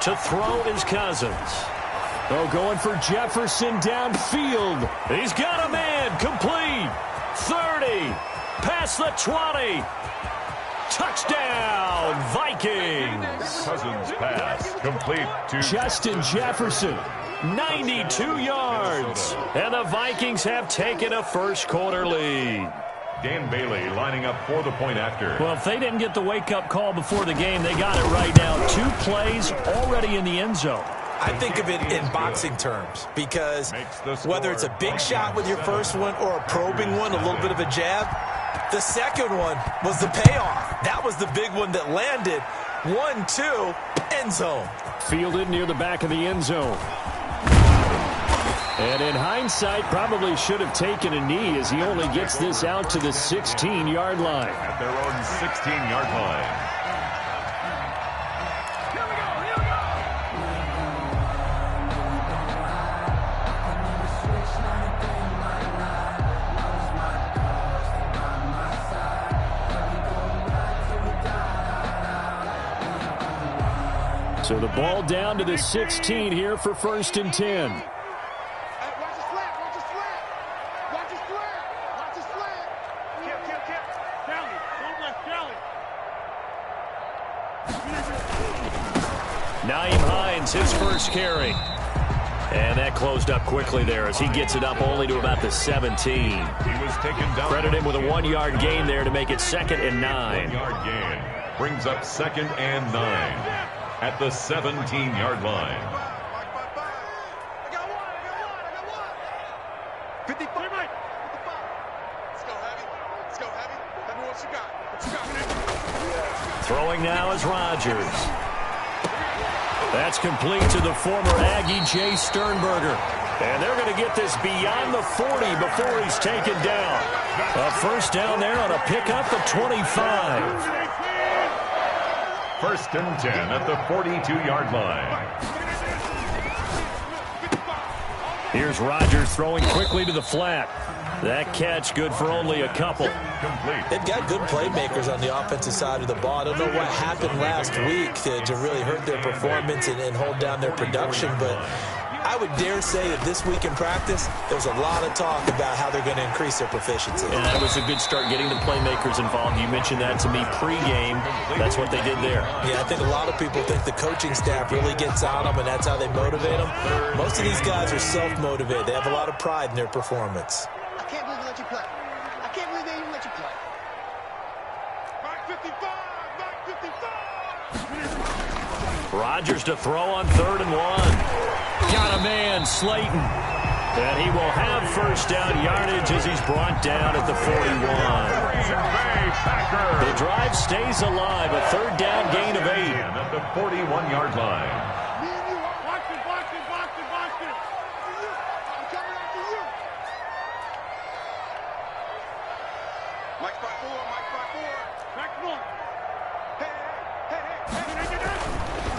To throw is Cousins. Oh, going for Jefferson downfield. He's got a man. Complete. 30. Past the 20. Touchdown, Vikings. Cousins pass complete to Justin Jefferson, 92 yards. And the Vikings have taken a first-quarter lead. Dan Bailey lining up for the point after. Well, if they didn't get the wake-up call before the game, they got it right now. 2 plays already in the end zone. I think of it in boxing terms because whether it's a big shot with your first one or a probing one, a little bit of a jab, the second one was the payoff. That was the big one that landed. 1-2, end zone. Fielded near the back of the end zone. And in hindsight, probably should have taken a knee as he only gets this out to the 16-yard line. At their own 16-yard line. So the ball down to the 16 here for 1st and 10. Nyheim Hines, his first carry. And that closed up quickly there as he gets it up only to about the 17. He was taken down. Credit him with a 1-yard gain there to make it 2nd and 9. 1-yard gain brings up 2nd and 9 at the 17-yard line. Throwing now is Rodgers. That's complete to the former Aggie, Jay Sternberger. And they're going to get this beyond the 40 before he's taken down. A first down there on a pickup at 25. 1st and 10 at the 42-yard line. Here's Rodgers throwing quickly to the flat. That catch good for only a couple. Complete. They've got good playmakers on the offensive side of the ball. I don't know what happened last week to really hurt their performance and hold down their production, but I would dare say that this week in practice, there was a lot of talk about how they're going to increase their proficiency. And that was a good start getting the playmakers involved. You mentioned that to me pregame. That's what they did there. Yeah, I think a lot of people think the coaching staff really gets on them, and that's how they motivate them. Most of these guys are self-motivated. They have a lot of pride in their performance. I can't believe they let you play. I can't believe they even let you play. Back 55! Back 55! Rodgers to throw on 3rd and 1. Got a man, Slayton. And he will have first down yardage as he's brought down at the 41. The drive stays alive. A 3rd down gain of 8. At the 41-yard line.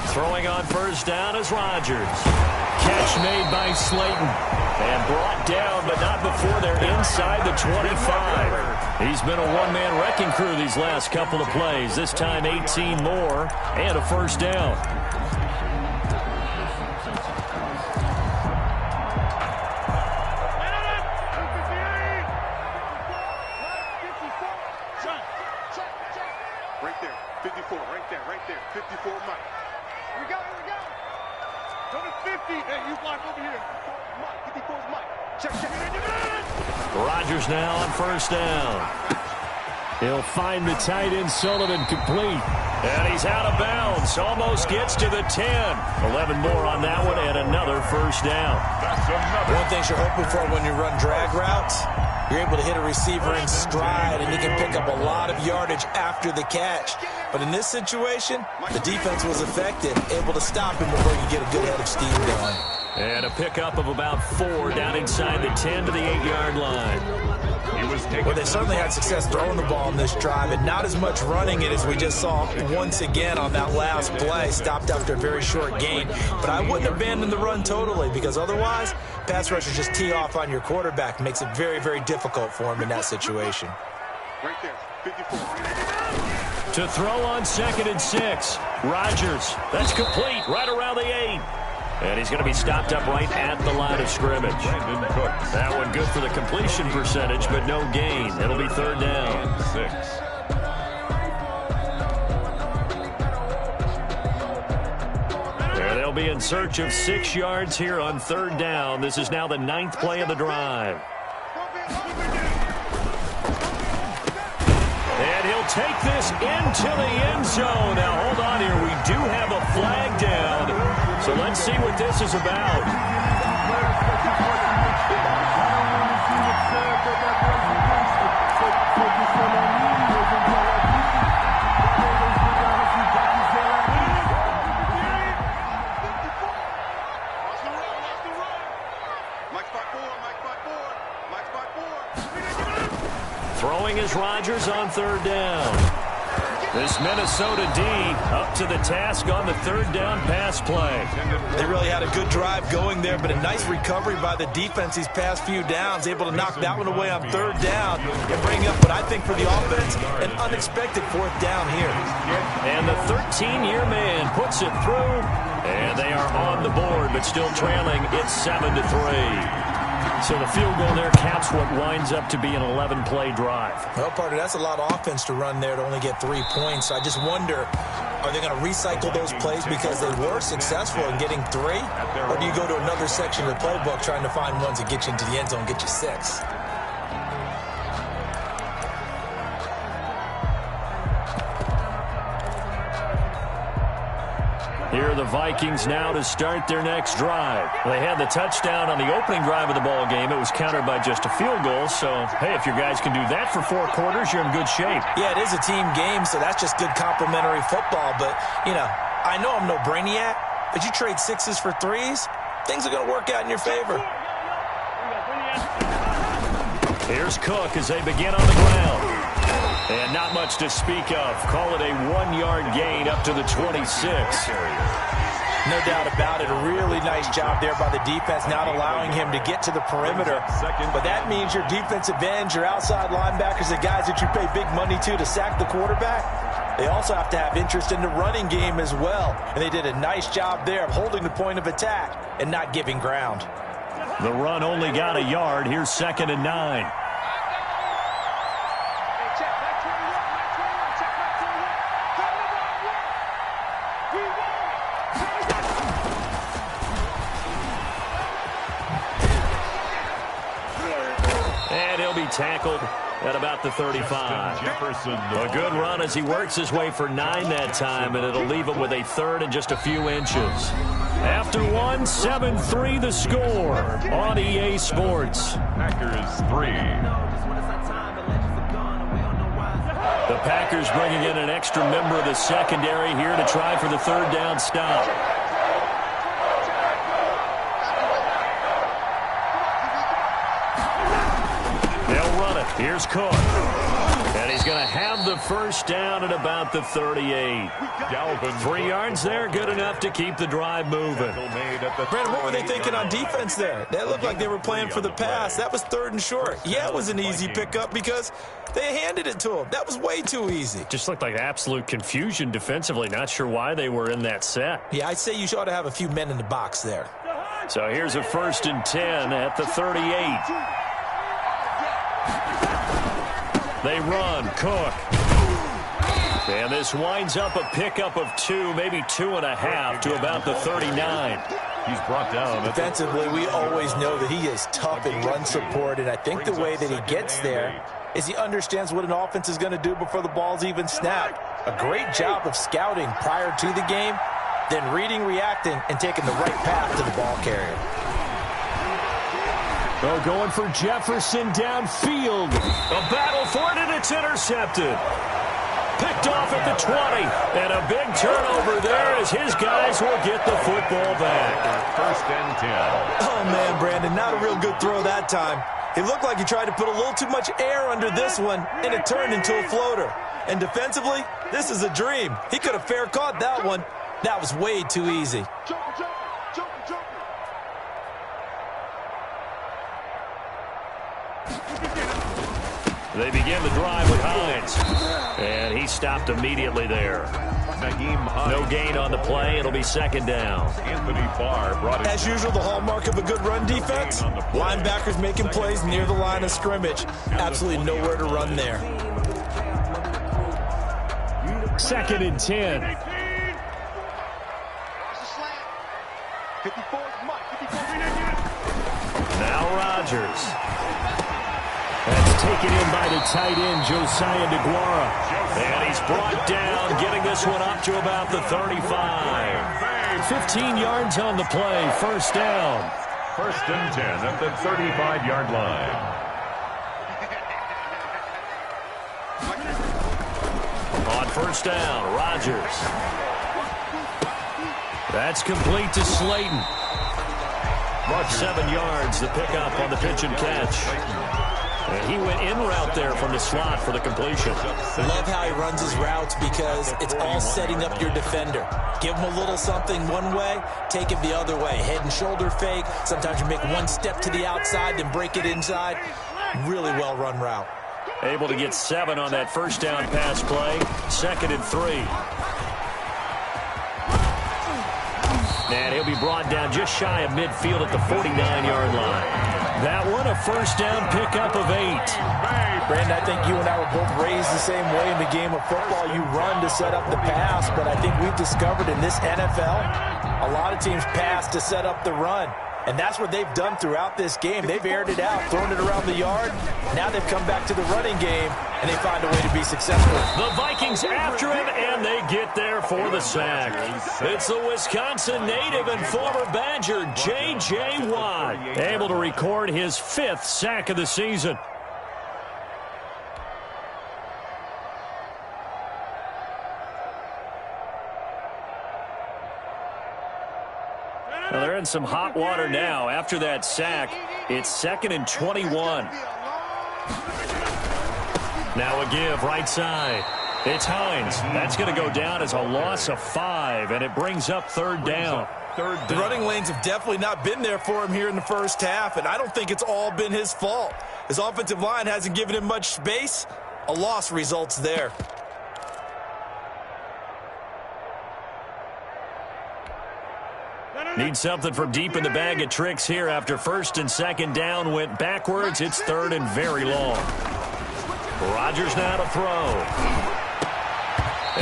Throwing on first down is Rodgers. Catch made by Slayton. And brought down, but not before they're inside the 25. He's been a one-man wrecking crew these last couple of plays. This time 18 more and a first down. Right there, 54, right there, 54, Mike. Here we go. Go to 50. Hey, you block over here. Mike, 54 is Mike. Check. Rodgers now on first down. He'll find the tight end Sullivan complete. And he's out of bounds. Almost gets to the 10. 11 more on that one and another first down. One thing you're hoping for when you run drag routes, you're able to hit a receiver in stride and he can pick up a lot of yardage after the catch. But in this situation, the defense was effective, able to stop him before you get a good head of steam going. And a pickup of about 4 down inside the 10 to the 8-yard line. Well, they certainly had success throwing the ball in this drive, and not as much running it as we just saw once again on that last play. Stopped after a very short gain. But I wouldn't abandon the run totally, because otherwise, pass rushers just tee off on your quarterback. Makes it very, very difficult for him in that situation. Right there, 54. To throw on 2nd and 6. Rodgers, that's complete, right around the 8. And he's going to be stopped up right at the line of scrimmage. Brandon Cooks. That one good for the completion percentage, but no gain. It'll be third down. And 6. They'll be in search of 6 yards here on third down. This is now the 9th play of the drive. And he'll take this into the end zone. Now, hold on here. We do have a flag down. So let's see what this is about. Throwing is Rodgers on third down. This Minnesota D up to the task on the third down pass play. They really had a good drive going there, but a nice recovery by the defense these past few downs, able to knock that one away on third down and bring up what I think for the offense, an unexpected fourth down here. And the 13-year man puts it through, and they are on the board, but still trailing. It's 7-3. So the field goal there caps what winds up to be an 11-play drive. Well, partner, that's a lot of offense to run there to only get 3 points. I just wonder, are they going to recycle those plays because they were successful in getting 3? Or do you go to another section of the playbook trying to find ones that get you into the end zone, get you 6? Here are the Vikings now to start their next drive. They had the touchdown on the opening drive of the ball game. It was countered by just a field goal. So, hey, if your guys can do that for 4 quarters, you're in good shape. Yeah, it is a team game, so that's just good complimentary football. But, you know, I know I'm no brainiac, but you trade 6s for 3s, things are going to work out in your favor. Here's Cook as they begin on the ground. And not much to speak of. Call it a 1-yard gain up to the 26. No doubt about it. A really nice job there by the defense, not allowing him to get to the perimeter. But that means your defensive ends, your outside linebackers, the guys that you pay big money to sack the quarterback, they also have to have interest in the running game as well. And they did a nice job there of holding the point of attack and not giving ground. The run only got a yard. Here's 2nd and 9. Tackled at about the 35. A good run as he works his way for 9 that time, and it'll leave him with a 3rd and just a few inches. After 1, 7-3 the score on EA Sports. Packers 3. The Packers bringing in an extra member of the secondary here to try for the 3rd down stop. Here's Cook. And he's going to have the first down at about the 38. Dalvin 3 yards there, good enough to keep the drive moving. Brandon, what were they thinking on defense there? That looked like they were playing for the pass. That was 3rd and short. Yeah, it was an easy pickup because they handed it to him. That was way too easy. Just looked like absolute confusion defensively. Not sure why they were in that set. Yeah, I'd say you ought to have a few men in the box there. So here's a 1st and 10 at the 38. They run, Cook. And this winds up a pickup of 2, maybe 2.5 to about the 39. He's brought down. Defensively, we always know that he is tough in run support, and I think the way that he gets there is he understands what an offense is going to do before the ball's even snapped. A great job of scouting prior to the game, then reading, reacting, and taking the right path to the ball carrier. Oh, going for Jefferson downfield. A battle for it, and it's intercepted. Picked off at the 20. And a big turnover there as his guys will get the football back. 1st and 10. Oh, man, Brandon, not a real good throw that time. It looked like he tried to put a little too much air under this one, and it turned into a floater. And defensively, this is a dream. He could have fair caught that one. That was way too easy. They begin the drive with Hines. And he stopped immediately there. No gain on the play. It'll be second down. Anthony Barr brought it. As usual, the hallmark of a good run defense, linebackers making plays near the line of scrimmage. Absolutely nowhere to run there. Second and 10. 54 is Mike. 54. Now Rodgers. That's taken in by the tight end, Josiah DeGuara. And he's brought down, getting this one up to about the 35. 15 yards on the play, first down. First and 10 at the 35-yard line. On first down, Rodgers. That's complete to Slayton. 7 yards, the pickup on the pitch and catch. And he went in route there from the slot for the completion. Love how he runs his routes because it's all setting up your defender. Give him a little something one way, take it the other way. Head and shoulder fake. Sometimes you make one step to the outside, then break it inside. Really well-run route. Able to get 7 on that first down pass play. Second and 3. And he'll be brought down just shy of midfield at the 49-yard line. That one, a first down pickup of 8. Brandon, I think you and I were both raised the same way in the game of football. You run to set up the pass, but I think we've discovered in this NFL, a lot of teams pass to set up the run. And that's what they've done throughout this game. They've aired it out, thrown it around the yard. Now they've come back to the running game, and they find a way to be successful. The Vikings after him, and they get there for the sack. It's the Wisconsin native and former Badger, J.J. Watt, able to record his 5th sack of the season. Well, they're in some hot water now. After that sack, it's second and 21. Now a give, right side. It's Hines. That's going to go down as a loss of 5, and it brings up third down. The running lanes have definitely not been there for him here in the first half, and I don't think it's all been his fault. His offensive line hasn't given him much space. A loss results there. Need something from deep in the bag of tricks here after first and second down went backwards. It's third and very long. Rodgers now to throw.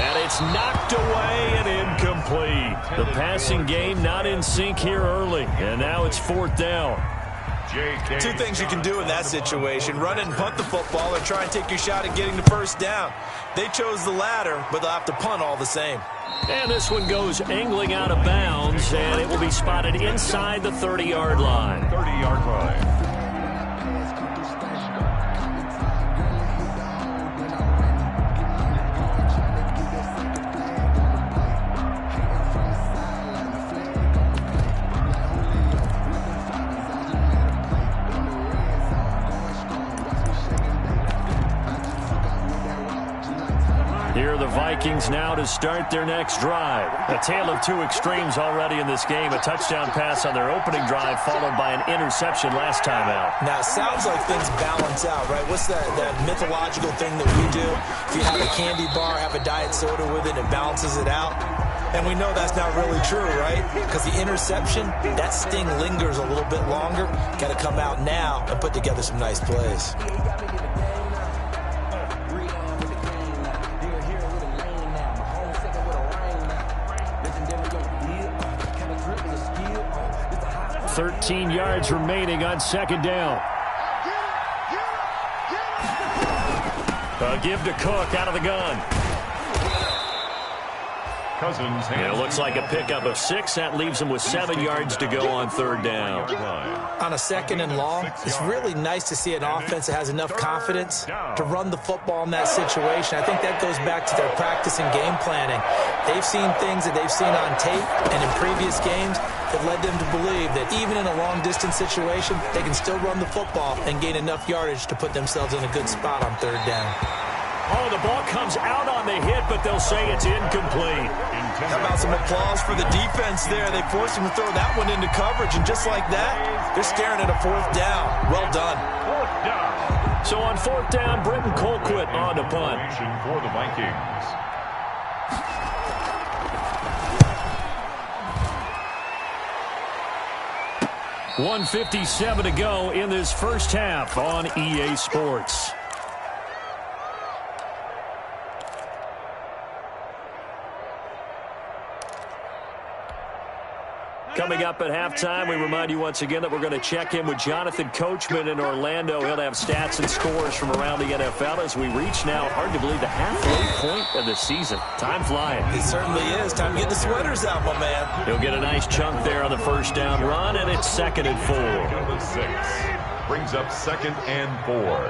And it's knocked away and incomplete. The passing game not in sync here early. And now it's fourth down. Two things you can do in that situation. Run and punt the football or try and take your shot at getting the first down. They chose the latter, but they'll have to punt all the same. And this one goes angling out of bounds, and it will be spotted inside the 30-yard line. 30-yard line. Here are the Vikings now to start their next drive. A tale of two extremes already in this game. A touchdown pass on their opening drive followed by an interception last time out. Now, it sounds like things balance out, right? What's that mythological thing that we do? If you have a candy bar, have a diet soda with it, it balances it out. And we know that's not really true, right? Because the interception, that sting lingers a little bit longer. Got to come out now and put together some nice plays. .13 yards remaining on second down. A give to Cook out of the gun. Cousins. And it looks like a pickup of 6. That leaves him with 7 yards to go on third down. On a second and long, it's really nice to see an offense that has enough confidence to run the football in that situation. I think that goes back to their practice and game planning. They've seen things that they've seen on tape and in previous games that led them to believe that even in a long-distance situation, they can still run the football and gain enough yardage to put themselves in a good spot on third down. Oh, the ball comes out on the hit, but they'll say it's incomplete. How about some applause for the defense there? They forced him to throw that one into coverage, and just like that, they're staring at a fourth down. Well done. Fourth down. So on fourth down, Britton Colquitt on to punt. For the Vikings. 1:57 to go in this first half on EA Sports. Coming up at halftime, we remind you once again that we're going to check in with Jonathan Coachman in Orlando. He'll have stats and scores from around the NFL as we reach now, hard to believe, the halfway point of the season. Time flying. It certainly is. Time to get the sweaters out, my man. He'll get a nice chunk there on the first down run, and it's 2nd and 4. Second and 6. Brings up 2nd and 4.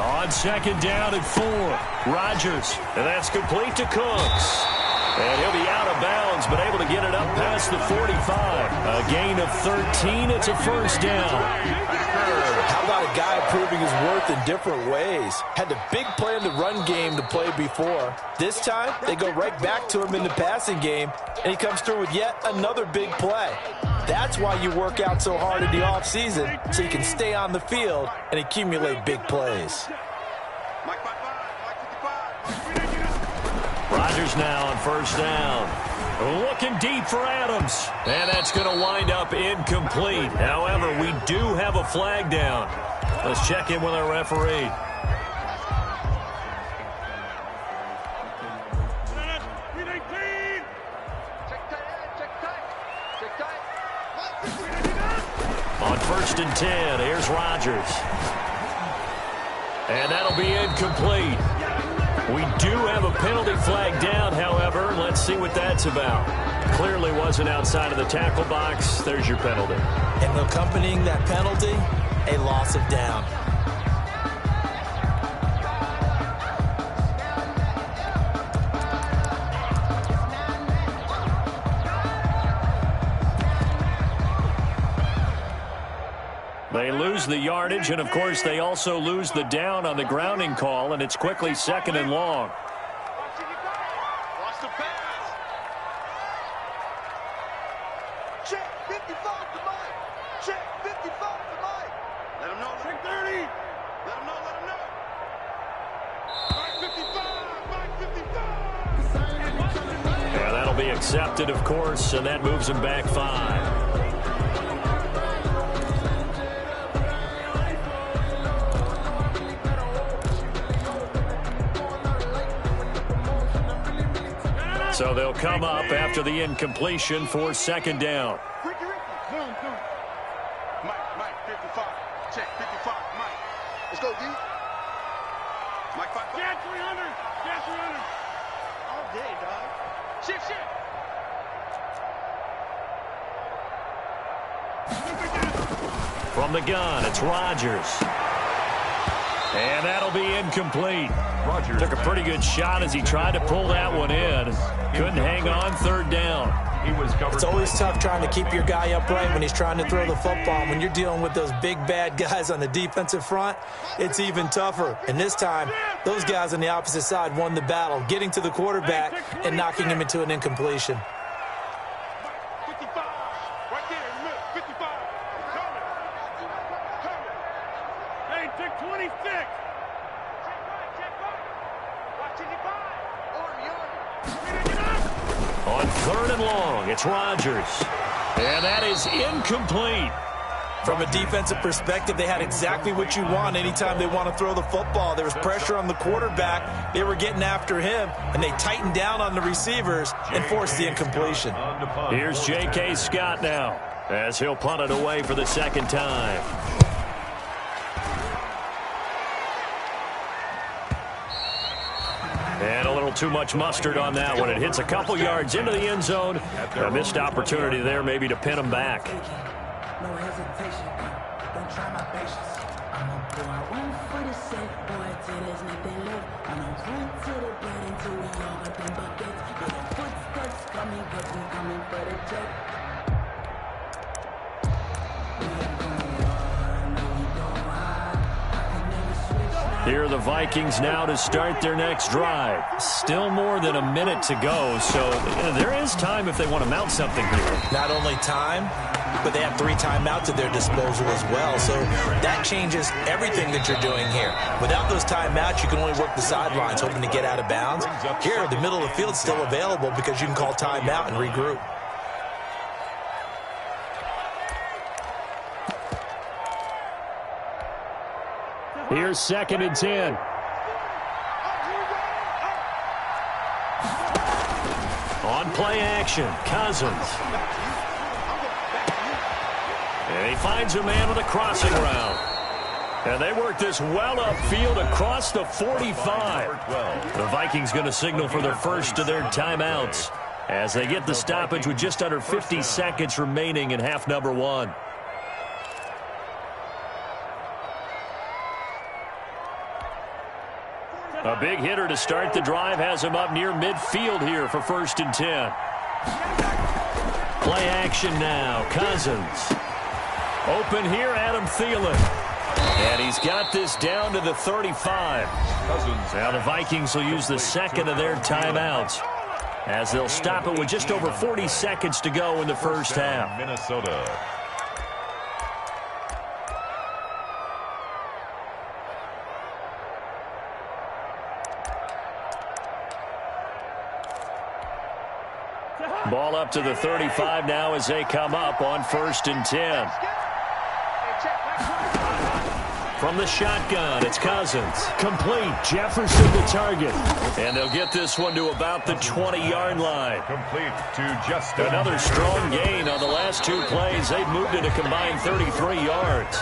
On 2nd down and 4, Rodgers, and that's complete to Cooks. And he'll be out of bounds, but able to get it up past the 45. A gain of 13. It's a first down. How about a guy proving his worth in different ways? Had a big play in the run game to play before. This time, they go right back to him in the passing game, and he comes through with yet another big play. That's why you work out so hard in the offseason, so you can stay on the field and accumulate big plays. Rodgers now on first down. Looking deep for Adams. And that's going to wind up incomplete. However, we do have a flag down. Let's check in with our referee. On 1st and 10, here's Rodgers. And that'll be incomplete. We do have a penalty flag down, however. Let's see what that's about. Clearly wasn't outside of the tackle box. There's your penalty. And accompanying that penalty, a loss of down. They lose the yardage, and, of course, they also lose the down on the grounding call, and it's quickly 2nd and long. Watch the pass. Check 55 to Mike. Check 55 to Mike. Let him know. Check 30. Let him know. Let him know. Mike 55. Yeah, that'll be accepted, of course, and that moves him back 5. So they'll come up after the incompletion for 2nd down. Mike 55. Check 55. Mike. Let's go, D. Mike 5. Gas 300. Gas 300. All day, dog. Shift. From the gun, it's Rodgers. And that'll be incomplete. Rodgers Took a pretty good shot as he tried to pull that one in. Couldn't hang on 3rd down. It's always tough trying to keep your guy upright when he's trying to throw the football. When you're dealing with those big, bad guys on the defensive front, it's even tougher. And this time, those guys on the opposite side won the battle, getting to the quarterback and knocking him into an incompletion. 55. Right there in the middle. 55. Coming. Hey, check 26. Check right. Watch 55. On 3rd and long, it's Rodgers. And that is incomplete. From a defensive perspective, they had exactly what you want anytime they want to throw the football. There was pressure on the quarterback. They were getting after him, and they tightened down on the receivers and forced the incompletion. Here's J.K. Scott now as he'll punt it away for the 2nd time. And a little too much mustard on that one. It hits a couple yards into the end zone. A missed opportunity there maybe to pin him back. No hesitation, don't try my patience. I'm gonna pour out one for the safe boy till there's nothing left. I'm gonna run to the blood until we all got them buckets. But the footsteps coming, cause we coming for the check. Here are the Vikings now to start their next drive. Still more than a minute to go, so there is time if they want to mount something here. Not only time, but they have 3 timeouts at their disposal as well. So that changes everything that you're doing here. Without those timeouts, you can only work the sidelines, hoping to get out of bounds. Here, the middle of the field is still available because you can call timeout and regroup. Here's 2nd and 10. On play action, Cousins. And he finds a man with a crossing route. And they work this well upfield across the 45. The Vikings going to signal for their first of their timeouts as they get the stoppage with just under 50 seconds remaining in half number 1. A big hitter to start the drive has him up near midfield here for 1st and 10. Play action now, Cousins. Open here, Adam Thielen. And he's got this down to the 35. Now the Vikings will use the 2nd of their timeouts as they'll stop it with just over 40 seconds to go in the first half. Minnesota. Ball up to the 35 now as they come up on 1st and 10. From the shotgun, it's Cousins. Complete. Jefferson the target. And they'll get this one to about the 20-yard line. Complete to Justin. Another strong gain on the last 2 plays. They've moved it a combined 33 yards.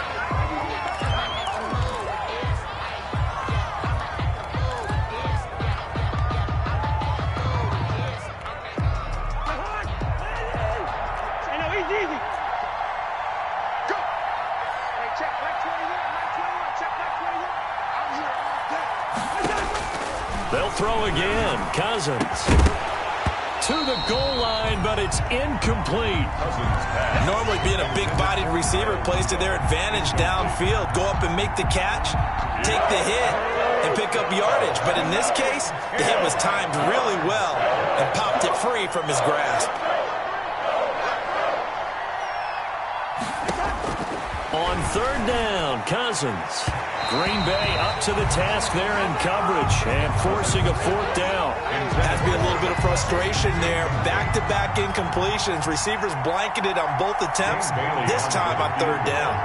They'll throw again. Cousins to the goal line, but it's incomplete. Normally being a big-bodied receiver plays to their advantage downfield. Go up and make the catch, take the hit, and pick up yardage. But in this case, the hit was timed really well and popped it free from his grasp. On 3rd down, Cousins. Green Bay up to the task there in coverage and forcing a 4th down. Has to be a little bit of frustration there. Back-to-back incompletions. Receivers blanketed on both attempts, this time on 3rd down.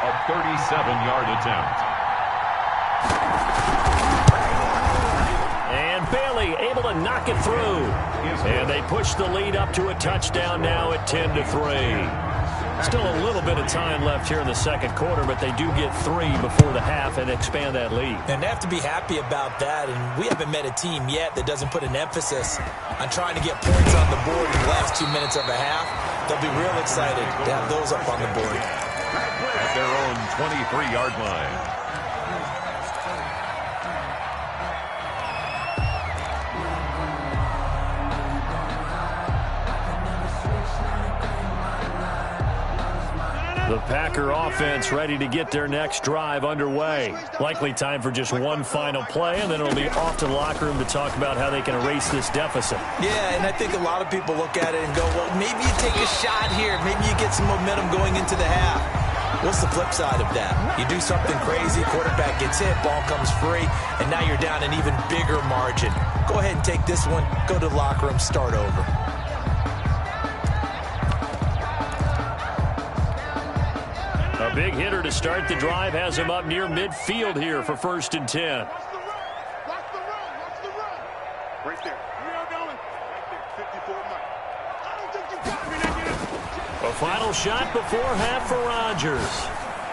A 37-yard attempt. And Bailey able to knock it through. And they push the lead up to a touchdown now at 10-3. Still a little bit of time left here in the 2nd quarter, but they do get 3 before the half and expand that lead. And they have to be happy about that. And we haven't met a team yet that doesn't put an emphasis on trying to get points on the board in the last 2 minutes of a half. They'll be real excited to have those up on the board. At their own 23-yard line. The Packer offense ready to get their next drive underway. Likely time for just one final play, and then it'll be off to the locker room to talk about how they can erase this deficit. Yeah, and I think a lot of people look at it and go, well, maybe you take a shot here. Maybe you get some momentum going into the half. What's the flip side of that? You do something crazy, quarterback gets hit, ball comes free, and now you're down an even bigger margin. Go ahead and take this one, go to the locker room, start over. A big hitter to start the drive has him up near midfield here for 1st and 10. Watch the run. Right there. Right there, 54 Mike. I don't think you got me there. A final shot before half for Rodgers.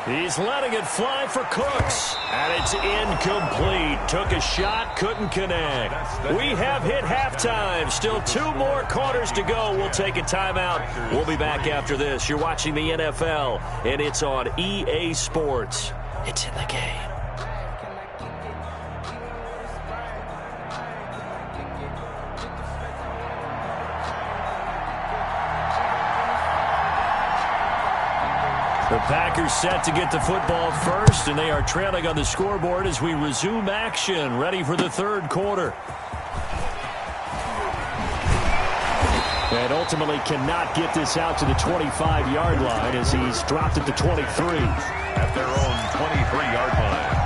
He's letting it fly for Cooks. And it's incomplete. Took a shot, couldn't connect. We have hit halftime. Still 2 more quarters to go. We'll take a timeout. We'll be back after this. You're watching the NFL, and it's on EA Sports. It's in the game. The Packers set to get the football first, and they are trailing on the scoreboard as we resume action, ready for the 3rd quarter. And ultimately cannot get this out to the 25-yard line as he's dropped at the 23. At their own 23-yard line.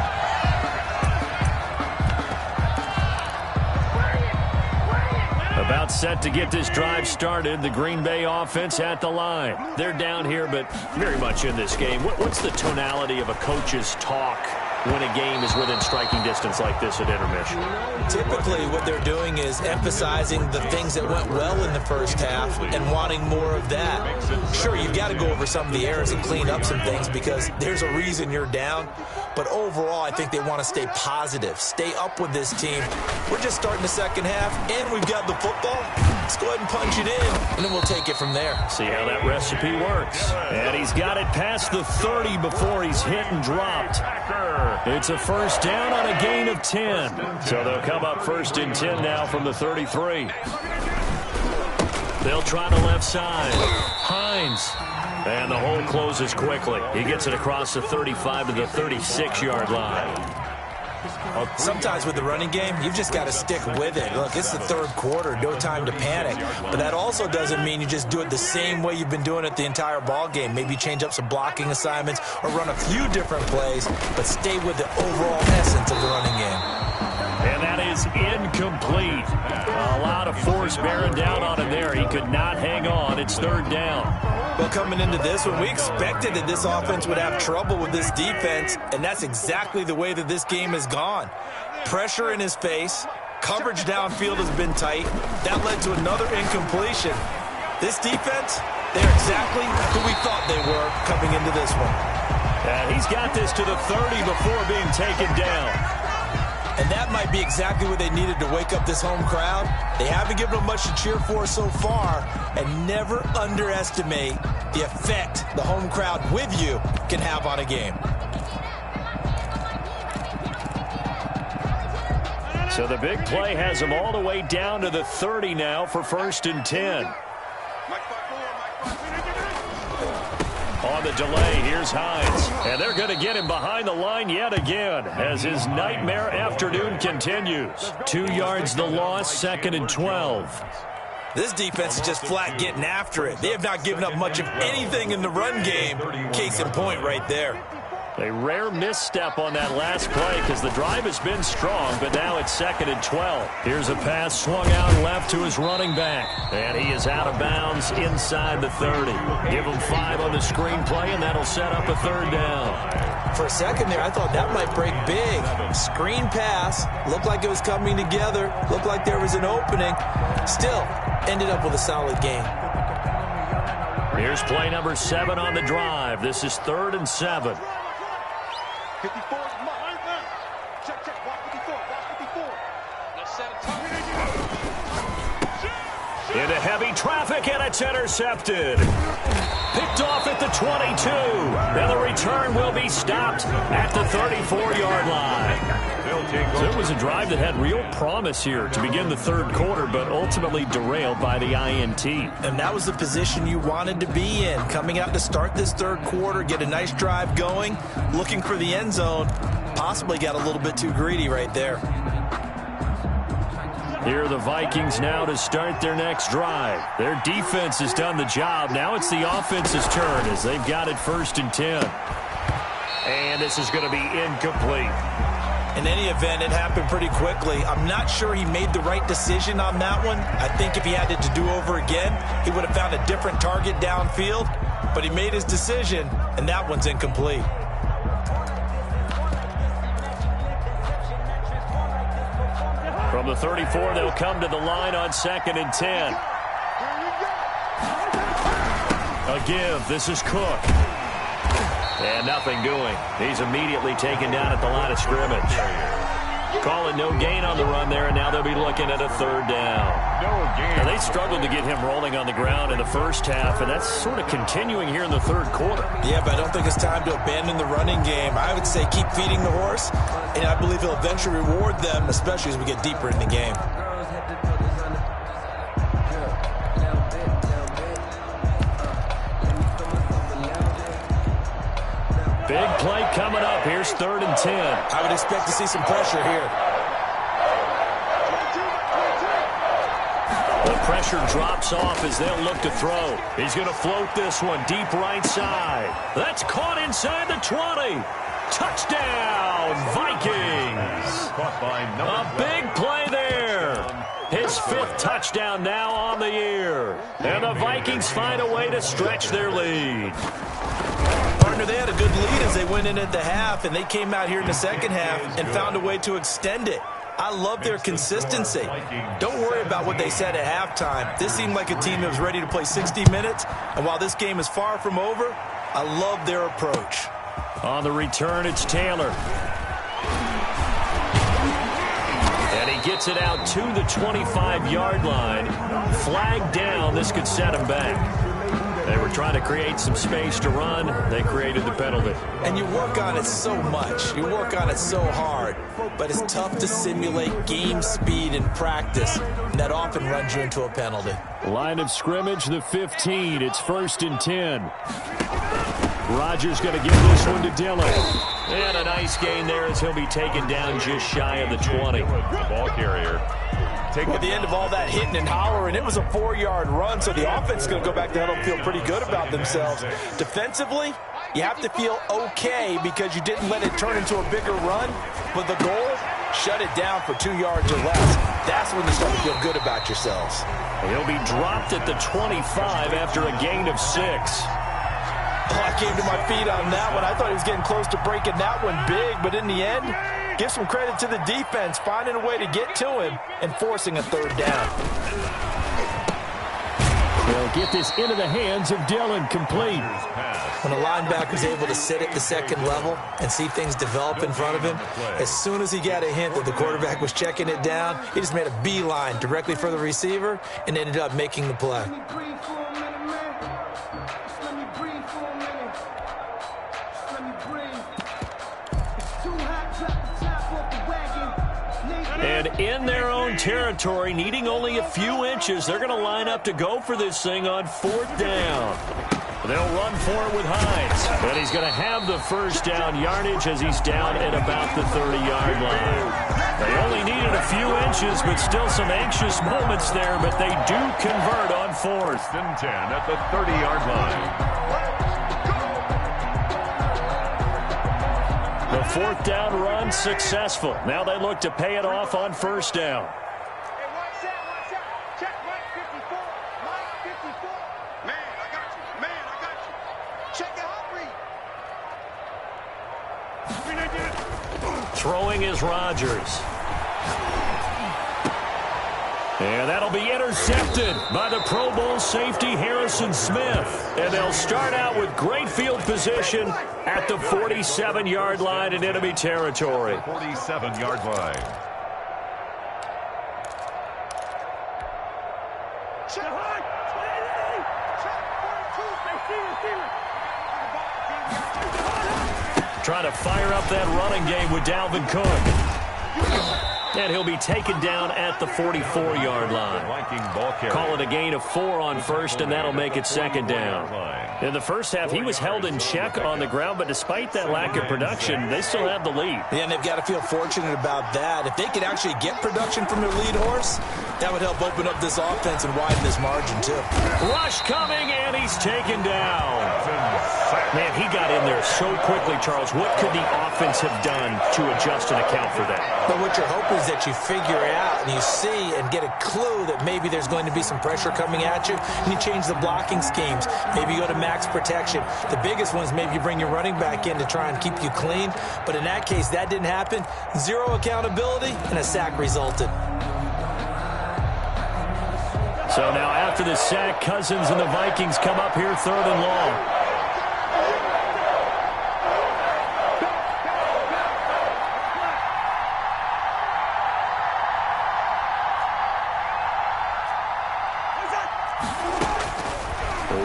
About set to get this drive started. The Green Bay offense at the line. They're down here, but very much in this game. What's the tonality of a coach's talk when a game is within striking distance like this at intermission? Typically, what they're doing is emphasizing the things that went well in the first half and wanting more of that. Sure, you've got to go over some of the errors and clean up some things because there's a reason you're down. But overall, I think they want to stay positive, stay up with this team. We're just starting the second half, and we've got the football. Let's go ahead and punch it in, and then we'll take it from there. See how that recipe works. And he's got it past the 30 before he's hit and dropped. It's a first down on a gain of 10. So they'll come up first and 10 now from the 33. They'll try the left side. Hines. And the hole closes quickly. He gets it across the 35 to the 36-yard line. Sometimes with the running game, you've just got to stick with it. Look, it's the third quarter, no time to panic. But that also doesn't mean you just do it the same way you've been doing it the entire ball game. Maybe change up some blocking assignments or run a few different plays, but stay with the overall essence of the running game. And that is incomplete. A lot of force bearing down on him there. He could not hang on. It's third down. Well, coming into this one, we expected that this offense would have trouble with this defense, and that's exactly the way that this game has gone. Pressure in his face. Coverage downfield has been tight. That led to another incompletion. This defense, they're exactly who we thought they were coming into this one. And he's got this to the 30 before being taken down. And that might be exactly what they needed to wake up this home crowd. They haven't given them much to cheer for so far, and never underestimate the effect the home crowd with you can have on a game. So the big play has them all the way down to the 30 now for first and 10. On the delay, here's Hines. And they're going to get him behind the line yet again as his nightmare afternoon continues. 2 yards the loss, second and 12. This defense is just flat getting after it. They have not given up much of anything in the run game. Case in point right there. A rare misstep on that last play because the drive has been strong, but now it's second and 12. Here's a pass swung out left to his running back, and he is out of bounds inside the 30. Give him 5 on the screen play, and that'll set up a third down. For a second there, I thought that might break big. Screen pass, looked like it was coming together, looked like there was an opening. Still, ended up with a solid game. Here's play number 7 on the drive. This is third and 7. 54, check, watch 54, watch 54. Let's set a target. Into heavy traffic, and it's intercepted. Picked off at the 22. And the return will be stopped at the 34-yard line. So it was a drive that had real promise here to begin the third quarter, but ultimately derailed by the INT. And that was the position you wanted to be in. Coming out to start this third quarter, get a nice drive going, looking for the end zone. Possibly got a little bit too greedy right there. Here are the Vikings now to start their next drive. Their defense has done the job. Now it's the offense's turn as they've got it first and 10. And this is going to be incomplete. In any event, it happened pretty quickly. I'm not sure he made the right decision on that one. I think if he had it to do over again, he would have found a different target downfield. But he made his decision, and that one's incomplete. From the 34, they'll come to the line on second and 10. A give. This is Cook. And nothing doing. He's immediately taken down at the line of scrimmage. Calling no gain on the run there, and now they'll be looking at a third down. Now, they struggled to get him rolling on the ground in the first half, and that's sort of continuing here in the third quarter. Yeah, but I don't think it's time to abandon the running game. I would say keep feeding the horse, and I believe he'll eventually reward them, especially as we get deeper in the game. Big play coming up. Here's third and 10. I would expect to see some pressure here. The pressure drops off as they'll look to throw. He's going to float this one deep right side. That's caught inside the 20. Touchdown, Vikings. A big play there. His 5th touchdown now on the year. And the Vikings find a way to stretch their lead. Partner, they had a good lead as they went in at the half, and they came out here in the second half and found a way to extend it. I love their consistency. Don't worry about what they said at halftime. This seemed like a team that was ready to play 60 minutes, and while this game is far from over, I love their approach. On the return, it's Taylor. And he gets it out to the 25-yard line. Flag down. This could set him back. They were trying to create some space to run. They created the penalty. And you work on it so much. You work on it so hard. But it's tough to simulate game speed in practice. And that often runs you into a penalty. Line of scrimmage, the 15. It's 1st and 10. Rodgers going to give this one to Dillon. And a nice gain there as he'll be taken down just shy of the 20. Ball carrier. At the end of all that hitting and hollering, it was a 4-yard run, so the offense is going to go back to huddle and feel pretty good about themselves. Defensively, you have to feel okay because you didn't let it turn into a bigger run. But the goal, shut it down for 2 yards or less. That's when you start to feel good about yourselves. He'll be dropped at the 25 after a gain of 6. Oh, I came to my feet on that one. I thought he was getting close to breaking that one big, but in the end, give some credit to the defense, finding a way to get to him and forcing a 3rd down. They'll get this into the hands of Dillon, complete. When a linebacker's able to sit at the second level and see things develop in front of him, as soon as he got a hint that the quarterback was checking it down, he just made a beeline directly for the receiver and ended up making the play. And in their own territory, needing only a few inches, they're going to line up to go for this thing on 4th down. They'll run for it with Hines. But he's going to have the 1st down yardage as he's down at about the 30-yard line. They only needed a few inches, but still some anxious moments there. But they do convert on 4th and 10 at the 30-yard line. The 4th down run successful. Now they look to pay it off on 1st down. Hey, watch out. Check Mike 54. Mike 54. Man, I got you. Man, I got you. Check the hot read. Throwing is Rodgers. And that'll be intercepted by the Pro Bowl safety Harrison Smith. And they'll start out with great field position at the 47-yard line in enemy territory. 47-yard line. Trying to fire up that running game with Dalvin Cook. And he'll be taken down at the 44-yard line. Call it a gain of 4 on 1st, and that'll make it 2nd down. In the first half, he was held in check on the ground, but despite that lack of production, they still have the lead. Yeah, and they've got to feel fortunate about that. If they could actually get production from their lead horse, that would help open up this offense and widen this margin, too. Rush coming, and he's taken down. Man, he got in there so quickly, Charles. What could the offense have done to adjust and account for that? But what you're hoping is that you figure out and you see and get a clue that maybe there's going to be some pressure coming at you, and you change the blocking schemes. Maybe you go to max protection. The biggest one is maybe you bring your running back in to try and keep you clean. But in that case, that didn't happen. 0 accountability, and a sack resulted. So now after the sack, Cousins and the Vikings come up here 3rd and long.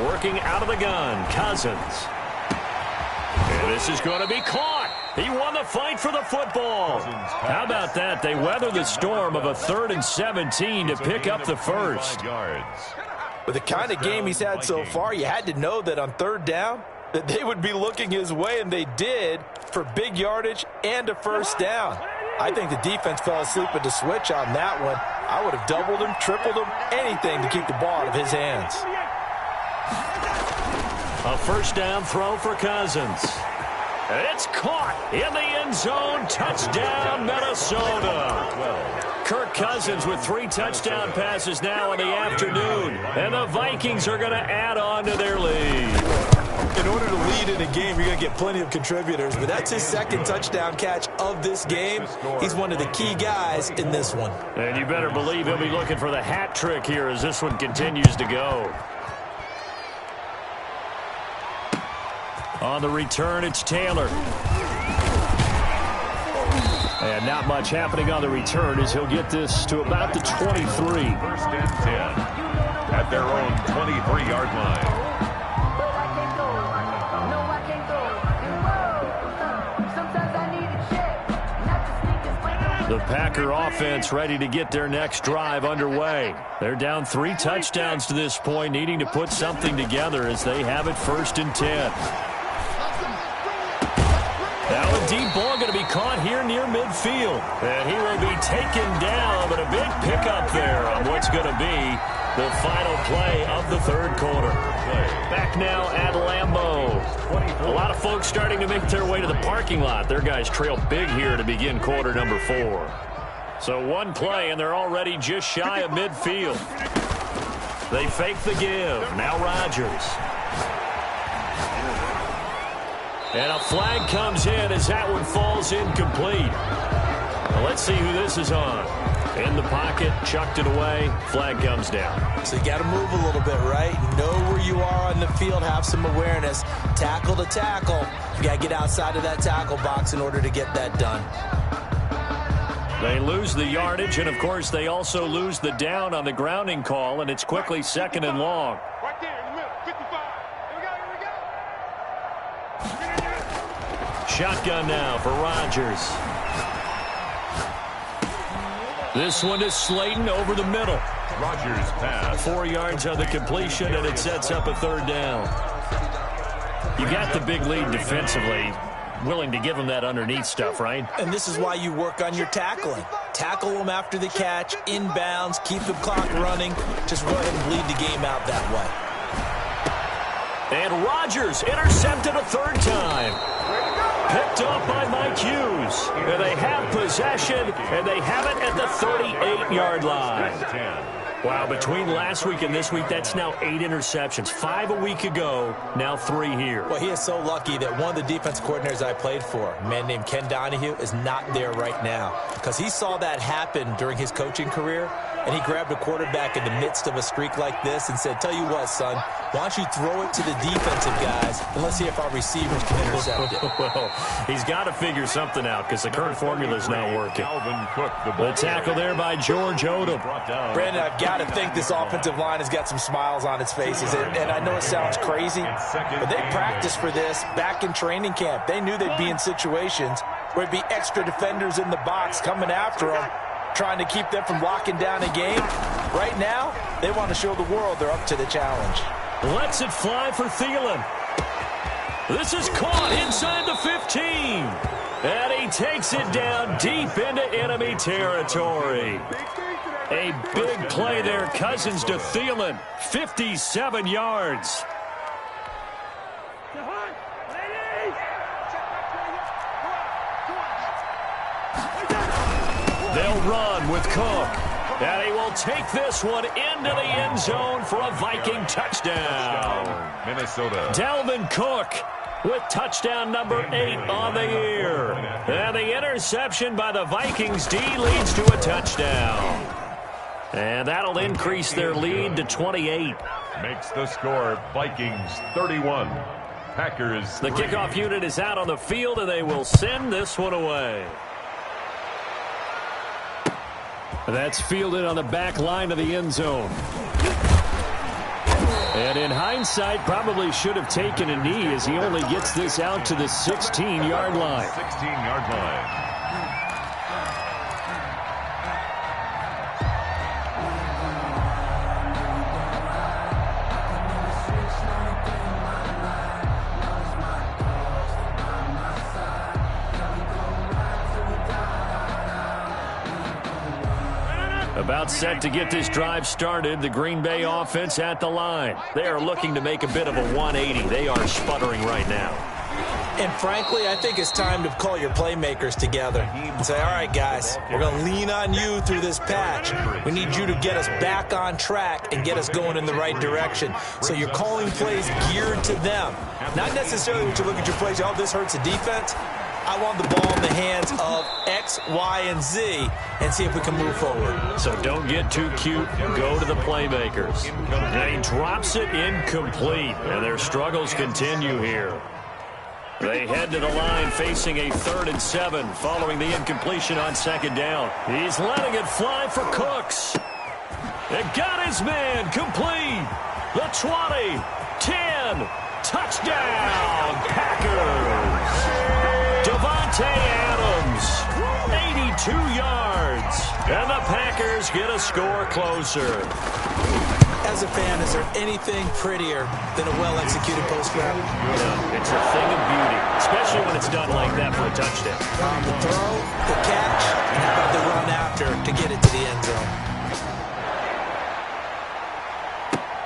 Working out of the gun, Cousins. And this is going to be caught. He won the fight for the football. How about that? They weather the storm of a 3rd and 17 to pick up the 1st. With the kind of game he's had so far, you had to know that on 3rd down, that they would be looking his way, and they did, for big yardage and a 1st down. I think the defense fell asleep at the switch on that one. I would have doubled him, tripled him, anything to keep the ball out of his hands. A 1st down throw for Cousins. It's caught in the end zone. Touchdown, Minnesota. Kirk Cousins with 3 touchdown passes now in the afternoon. And the Vikings are going to add on to their lead. In order to lead in a game, you're going to get plenty of contributors, but that's his second touchdown catch of this game. He's one of the key guys in this one. And you better believe he'll be looking for the hat trick here as this one continues to go. On the return, it's Taylor. And not much happening on the return as he'll get this to about the 23. First and 10 at their own 23-yard line. The Packer offense ready to get their next drive underway. They're down 3 touchdowns to this point, needing to put something together as they have it first and 10. Now a deep ball going to be caught here near midfield. And he will be taken down, but a big pickup there on what's going to be the final play of the third quarter. Back now at Lambeau. A lot of folks starting to make their way to the parking lot. Their guys trail big here to begin quarter number 4. So one play, and they're already just shy of midfield. They fake the give. Now Rodgers. And a flag comes in as that one falls incomplete. Well, let's see who this is on. In the pocket, chucked it away, flag comes down. So you got to move a little bit, right? Know where you are on the field, have some awareness. Tackle to tackle. You got to get outside of that tackle box in order to get that done. They lose the yardage, and of course they also lose the down on the grounding call, and it's quickly second and long. Right there in the middle, 55. Here we go. Shotgun now for Rodgers. This one is Slayton over the middle. Rodgers pass. 4 yards on the completion, and it sets up a third down. You got the big lead defensively. Willing to give them that underneath stuff, right? And this is why you work on your tackling. Tackle them after the catch, inbounds, keep the clock running. Just go ahead and bleed the game out that way. And Rodgers intercepted a third time. Picked off by Mike Hughes. And they have possession, and they have it at the 38-yard line. Wow, between last week and this week, that's now 8 interceptions. 5 a week ago, now 3 here. Well, he is so lucky that one of the defense coordinators I played for, a man named Ken Donahue, is not there right now. Because he saw that happen during his coaching career, and he grabbed a quarterback in the midst of a streak like this and said, tell you what, son, why don't you throw it to the defensive guys, and let's see if our receivers can intercept it. Well, he's got to figure something out because the current formula is not working. The tackle there by George Odom. Brandon, I've got to think this offensive line has got some smiles on its faces, and I know it sounds crazy, but they practiced for this back in training camp. They knew they'd be in situations where there'd be extra defenders in the box coming after them, trying to keep them from locking down a game. Right now, they want to show the world they're up to the challenge. Lets it fly for Thielen. This is caught inside the 15. And he takes it down deep into enemy territory. A big play there, Cousins to Thielen. 57 yards. They'll run with Cook. And he will take this one into the end zone for a Viking touchdown. Minnesota. Dalvin Cook with touchdown number 8 on the year. And the interception by the Vikings D leads to a touchdown. And that'll increase their lead to 28. Makes the score Vikings 31. Packers 3. The kickoff unit is out on the field, and they will send this one away. That's fielded on the back line of the end zone. And in hindsight, probably should have taken a knee as he only gets this out to the 16-yard line. 16-yard line. About set to get this drive started, the Green Bay offense at the line. They are looking to make a bit of a 180. They are sputtering right now. And frankly, I think it's time to call your playmakers together and say, all right, guys, we're going to lean on you through this patch. We need you to get us back on track and get us going in the right direction. So you're calling plays geared to them. Not necessarily when you look at your plays, oh, this hurts the defense. I want the ball in the hands of X, Y, and Z and see if we can move forward. So don't get too cute. Go to the playmakers. And he drops it incomplete, and their struggles continue here. They head to the line facing a 3rd and 7 following the incompletion on 2nd down. He's letting it fly for Cooks. It got his man complete. The 20, 10, touchdown, Packers. Davante Adams, 82 yards, and the Packers get a score closer. As a fan, is there anything prettier than a well-executed post route? Yeah, it's a thing of beauty, especially when it's done like that for a touchdown. The throw, the catch, and how about the run after to get it to the end zone?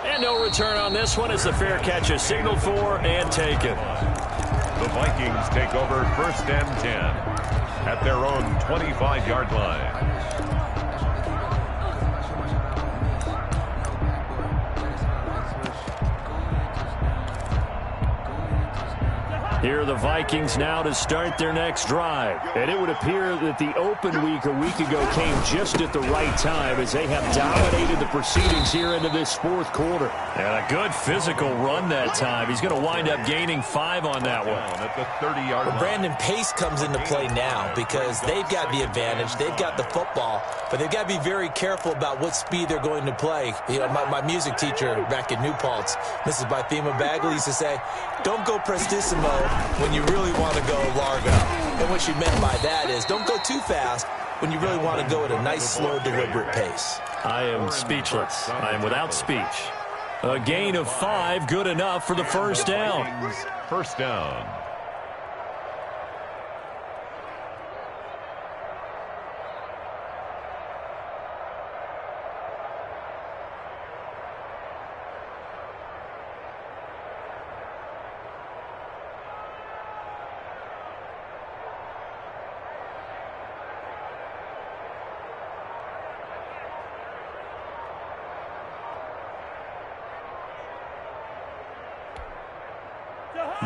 And no return on this one as the fair catch is signaled for and taken. The Vikings take over 1st and 10 at their own 25-yard line. Here are the Vikings now to start their next drive. And it would appear that the open week a week ago came just at the right time as they have dominated the proceedings here into this 4th quarter. And a good physical run that time. He's going to wind up gaining 5 on that one. At the 30-yard line. Brandon, pace comes into play now because they've got the advantage. They've got the football, but they've got to be very careful about what speed they're going to play. You know, my music teacher back at New Paltz, Mrs. Bythema Bagley, used to say, don't go prestissimo when you really want to go largo. And what she meant by that is don't go too fast when you really want to go at a nice, slow, deliberate pace. I am speechless. I am without speech. A gain of 5, good enough for the first down. 1st down.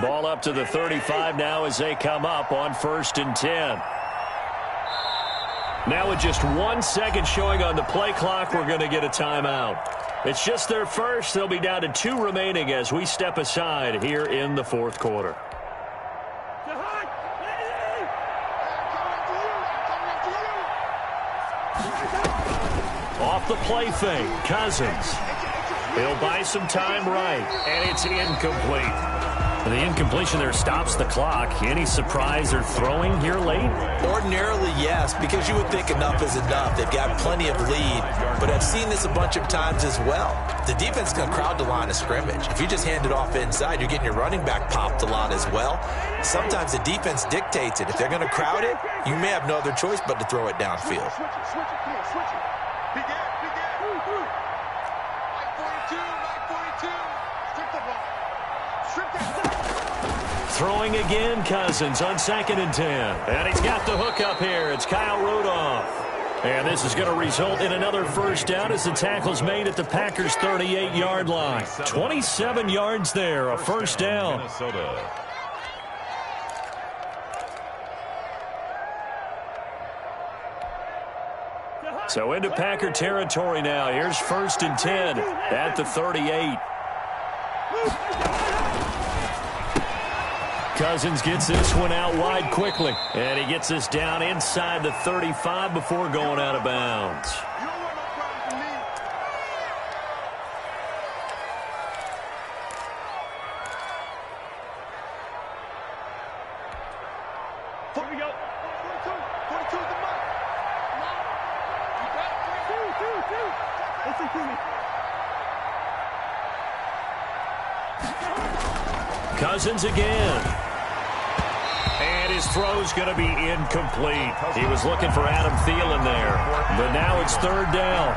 Ball up to the 35 now as they come up on 1st and 10. Now with just 1 second showing on the play clock, we're going to get a timeout. It's just their first. They'll be down to 2 remaining as we step aside here in the 4th quarter. Off the play fake, Cousins. He'll buy some time right, and it's incomplete. The incompletion there stops the clock. Any surprise they're throwing here late? Ordinarily, yes, because you would think enough is enough. They've got plenty of lead, but I've seen this a bunch of times as well. The defense is going to crowd the line of scrimmage. If you just hand it off inside, you're getting your running back popped a lot as well. Sometimes the defense dictates it. If they're going to crowd it, you may have no other choice but to throw it downfield. Switch it, come on, switch it. Big Ed. Light 42. Strip the ball. Strip that. Throwing again, Cousins on 2nd and 10. And he's got the hook up here. It's Kyle Rudolph. And this is going to result in another first down as the tackle's made at the Packers' 38-yard line. 27 yards there, a first down. Minnesota. So into Packer territory now. Here's 1st and 10 at the 38. Cousins gets this one out wide quickly. And he gets this down inside the 35 before going out of bounds. You don't want no problem from me. Here we go. 42 is the mark. Come on. You got it. 2. Listen to me. Cousins again. And And his throw's going to be incomplete. He was looking for Adam Thielen there, but now it's third down.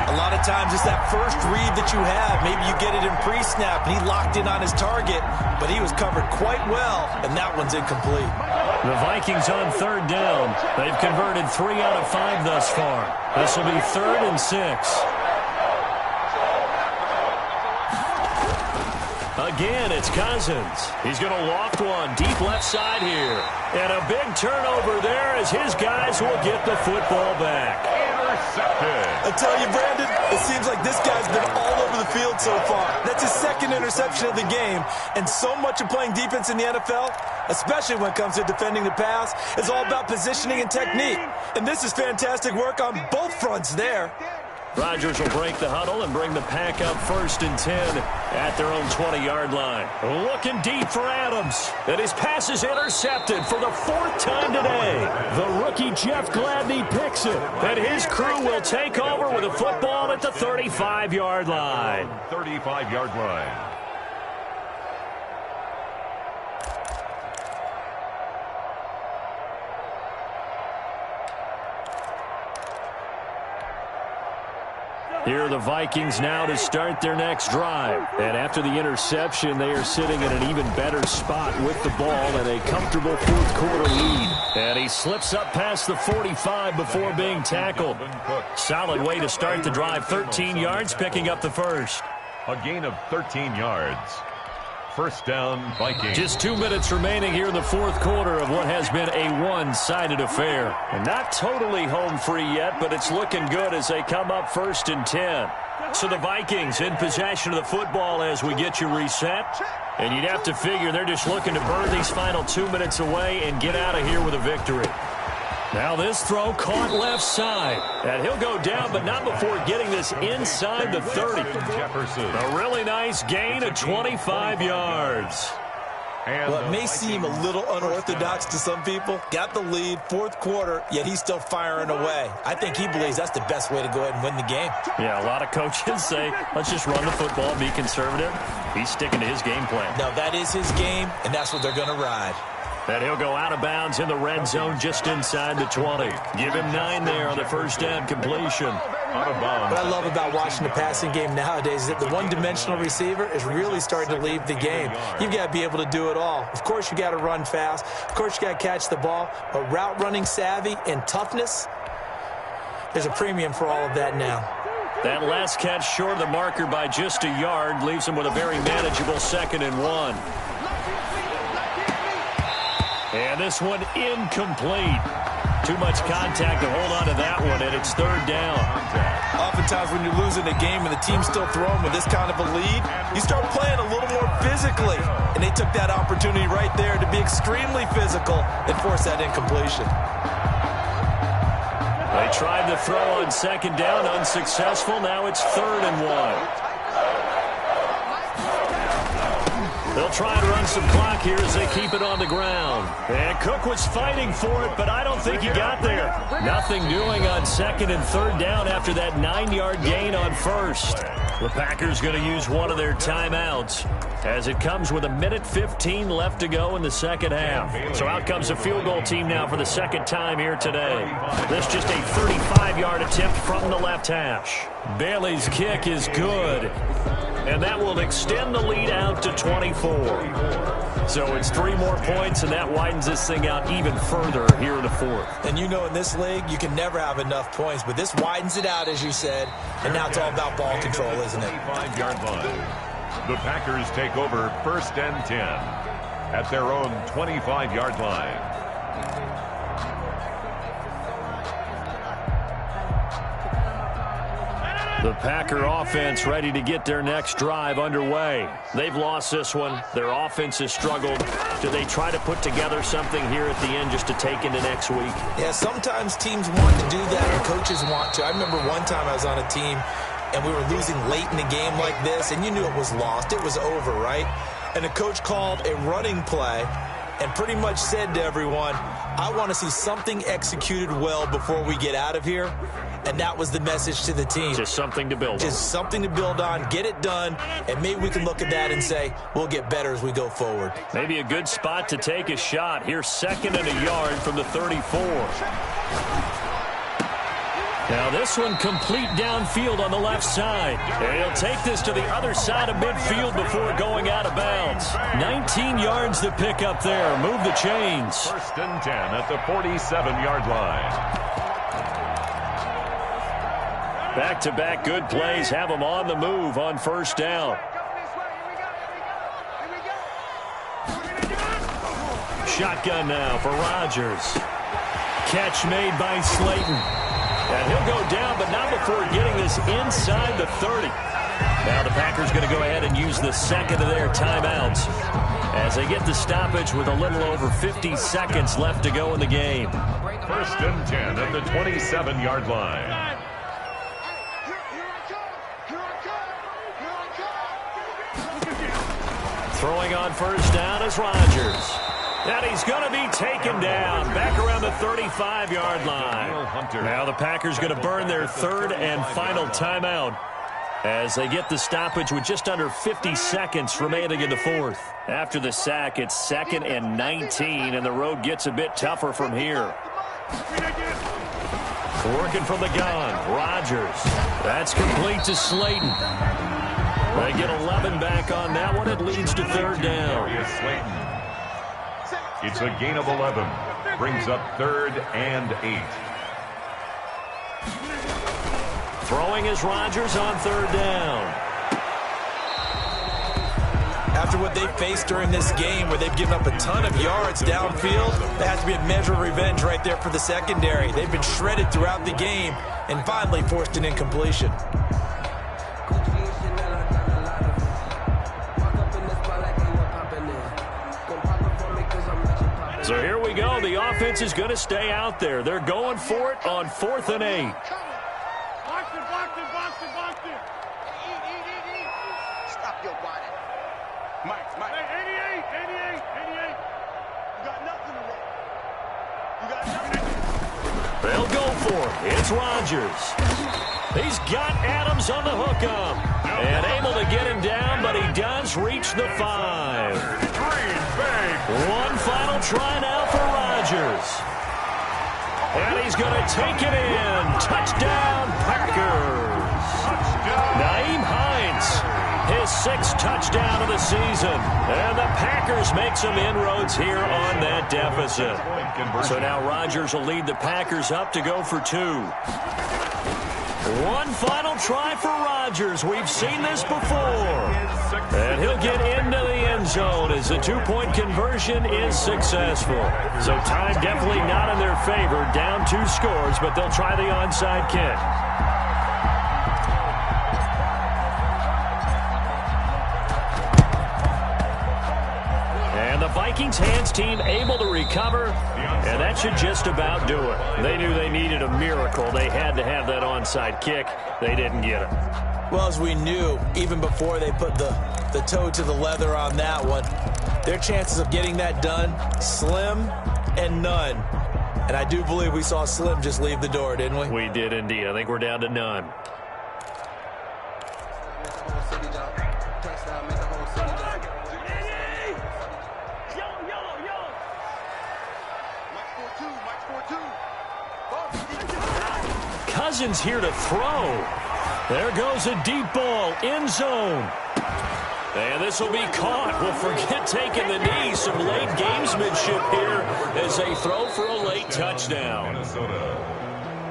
A lot of times it's that first read that you have. Maybe you get it in pre-snap, and he locked in on his target, but he was covered quite well, and that one's incomplete. The Vikings on third down. They've converted 3 out of 5 thus far. This will be 3rd and 6. Again, it's Cousins. He's going to loft one deep left side here. And a big turnover there as his guys will get the football back. Intercepted. I tell you, Brandon, it seems like this guy's been all over the field so far. That's his 2nd interception of the game. And so much of playing defense in the NFL, especially when it comes to defending the pass, is all about positioning and technique. And this is fantastic work on both fronts there. Rodgers will break the huddle and bring the pack up 1st and 10 at their own 20-yard line. Looking deep for Adams. And his pass is intercepted for the 4th time today. The rookie Jeff Gladney picks it. And his crew will take over with a football at the 35-yard line. 35-yard line. Here are the Vikings now to start their next drive. And after the interception, they are sitting in an even better spot with the ball and a comfortable 4th quarter lead. And he slips up past the 45 before being tackled. Solid way to start the drive. 13 yards, picking up the first. A gain of 13 yards. First down, Vikings. Just 2 minutes remaining here in the 4th quarter of what has been a one-sided affair. And not totally home free yet, but it's looking good as they come up 1st and 10. So the Vikings in possession of the football as we get you reset. And you'd have to figure they're just looking to burn these final 2 minutes away and get out of here with a victory. Now this throw caught left side. And he'll go down, but not before getting this inside the 30. Jefferson. A really nice gain of 25 yards. Well, it may seem a little unorthodox to some people. Got the lead, 4th quarter, yet he's still firing away. I think he believes that's the best way to go ahead and win the game. Yeah, a lot of coaches say, let's just run the football, be conservative. He's sticking to his game plan. No, that is his game, and that's what they're going to ride. And he'll go out of bounds in the red zone just inside the 20. Give him 9 there on the first down completion. Out of bounds. What I love about watching the passing game nowadays is that the one-dimensional receiver is really starting to leave the game. You've got to be able to do it all. Of course, you got to run fast. Of course, you got to catch the ball. But route running savvy and toughness, there's a premium for all of that now. That last catch short of the marker by just a yard leaves him with a very manageable 2nd and 1. And this one incomplete. Too much contact to hold on to that one, and it's 3rd down. Oftentimes when you're losing a game and the team's still throwing with this kind of a lead, you start playing a little more physically. And they took that opportunity right there to be extremely physical and force that incompletion. They tried the throw on 2nd down, unsuccessful. Now it's 3rd and 1. They'll try and run some clock here as they keep it on the ground. And Cook was fighting for it, but I don't think he got there. Nothing doing on 2nd and 3rd down after that 9-yard gain on 1st. The Packers going to use one of their timeouts as it comes with 1:15 left to go in the 2nd half. So out comes the field goal team now for the 2nd time here today. This just a 35-yard attempt from the left hash. Bailey's kick is good. And that will extend the lead out to 24. So it's 3 more points, and that widens this thing out even further here in the 4th. And you know in this league, you can never have enough points, but this widens it out, as you said, and now it's all about ball control, isn't it? 5-yard line. The Packers take over 1st and 10 at their own 25-yard line. The Packer offense ready to get their next drive underway. They've lost this one. Their offense has struggled. Do they try to put together something here at the end just to take into next week? Yeah, sometimes teams want to do that and coaches want to. I remember one time I was on a team and we were losing late in the game like this, and you knew it was lost. It was over, right? And the coach called a running play and pretty much said to everyone, I want to see something executed well before we get out of here. And that was the message to the team. Just something to build on. Just something to build on, get it done, and maybe we can look at that and say, we'll get better as we go forward. Maybe a good spot to take a shot. Here's 2nd and a yard from the 34. Now this one complete downfield on the left side. And he'll take this to the other side of midfield before going out of bounds. 19 yards to pick up there. Move the chains. 1st and 10 at the 47-yard line. Back-to-back good plays have them on the move on 1st down. Shotgun now for Rodgers. Catch made by Slayton. And he'll go down, but not before getting this inside the 30. Now the Packers going to go ahead and use the 2nd of their timeouts as they get the stoppage with a little over 50 seconds left to go in the game. 1st and 10 at the 27-yard line. Throwing on 1st down is Rodgers. And he's going to be taken down back around the 35-yard line. Now the Packers going to burn their 3rd and final timeout as they get the stoppage with just under 50 seconds remaining in the 4th. After the sack, it's 2nd and 19, and the road gets a bit tougher from here. Working from the gun, Rodgers. That's complete to Slayton. They get 11 back on that one. It leads to 3rd down. It's a gain of 11. Brings up 3rd and 8. Throwing is Rodgers on 3rd down. After what they faced during this game where they've given up a ton of yards downfield, there has to be a measure of revenge right there for the secondary. They've been shredded throughout the game and finally forced an incompletion. So here we go. The offense is going to stay out there. They're going for it on 4th and 8. Stop your body. Mike. Hey, 88. You got nothing to run. You got nothing. They'll go for it. It's Rodgers. He's got Adams on the hookup. And able to get him down, but he does reach the 5. One final try now for Rodgers. And he's going to take it in. Touchdown, Packers. Nyheim Hines, his 6th touchdown of the season. And the Packers make some inroads here on that deficit. So now Rodgers will lead the Packers up to go for 2. One final try for Rodgers. We've seen this before. And he'll get into the end zone as the 2-point conversion is successful. So time definitely not in their favor. Down 2 scores, but they'll try the onside kick. And the Vikings hands team able to recover, and that should just about do it. They knew they needed a miracle. They had to have that onside kick. They didn't get it. Well, as we knew, even before they put the toe to the leather on that one, their chances of getting that done, slim and none. And I do believe we saw Slim just leave the door, didn't we? We did indeed. I think we're down to none. Cousins here to throw. There goes a deep ball, end zone. And this will be caught. Well, forget taking the knee. Some late gamesmanship here as they throw for a late touchdown.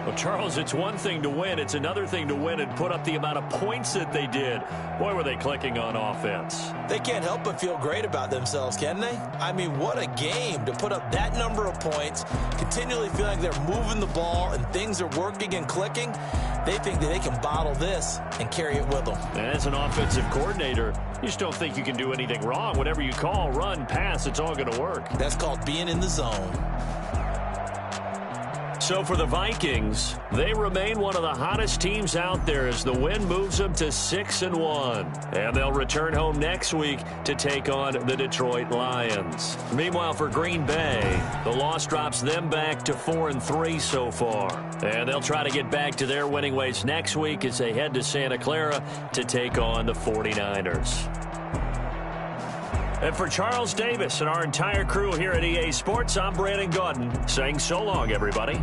Well, Charles, it's one thing to win. It's another thing to win and put up the amount of points that they did. Boy, were they clicking on offense. They can't help but feel great about themselves, can they? I mean, what a game to put up that number of points, continually feeling like they're moving the ball and things are working and clicking. They think that they can bottle this and carry it with them. And as an offensive coordinator, you just don't think you can do anything wrong. Whatever you call, run, pass, it's all going to work. That's called being in the zone. So for the Vikings, they remain one of the hottest teams out there as the win moves them to 6-1. And they'll return home next week to take on the Detroit Lions. Meanwhile, for Green Bay, the loss drops them back to 4-3 so far. And they'll try to get back to their winning ways next week as they head to Santa Clara to take on the 49ers. And for Charles Davis and our entire crew here at EA Sports, I'm Brandon Gaudin saying so long, everybody.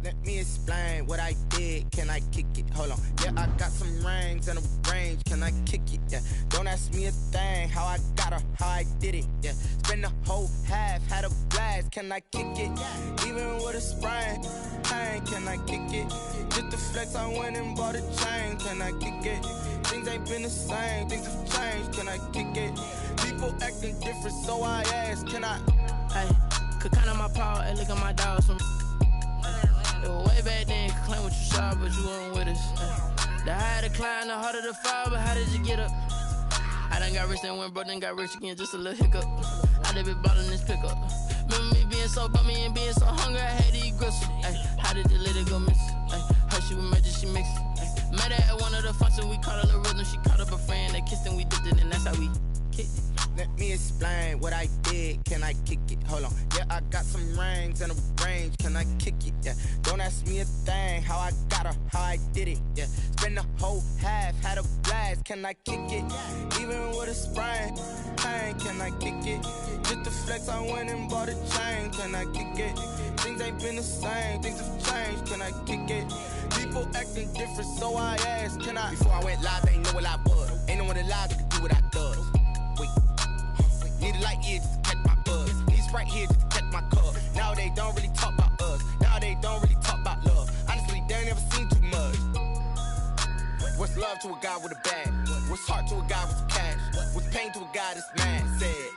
Let me explain what I did. Can I kick it? Hold on. Yeah, I got some rings and a range. Can I kick it? Yeah. Don't ask me a thing. How I got her, how I did it. Yeah. Spend the whole half, had a blast. Can I kick it? Even with a sprain. Pain, can I kick it? Just the flex, I went and bought a chain. Can I kick it? Things ain't been the same. Things have changed. Can I kick it? People acting different, so I ask. Can I? Hey, could count on my power and look at my dogs from. Way back then, could claim what you saw, but you weren't with us. The higher the climb, the harder the fall, but how did you get up? I done got rich and went broke, then got rich again, just a little hiccup. I done been ballin' this pickup. Remember me being so bummy and being so hungry, I had to eat gristle. How did the lady go miss? Her she was magic, she mixed. Met her at one of the functions, we caught her the rhythm. She caught up a friend, they kissed and we dipped it, and that's how we kicked it. Let me explain what I did. Can I kick it? Hold on. Yeah, I got some rings and a range. Can I kick it? Yeah. Don't ask me a thing. How I got her, how I did it. Yeah. Spend the whole half, had a blast. Can I kick it? Even with a sprain. Pain, can I kick it? Just the flex, I went and bought a chain. Can I kick it? Things ain't been the same. Things have changed. Can I kick it? People acting different, so I asked. Can I? Before I went live, they ain't know what I was. Ain't no one alive that could do what I does. Wait. Need a light here just to catch my buzz. Need Sprite here just to catch my cup. Now they don't really talk about us. Now they don't really talk about love. Honestly, they ain't never seen too much. What's love to a guy with a bag? What's heart to a guy with some cash? What's pain to a guy that's mad? Said.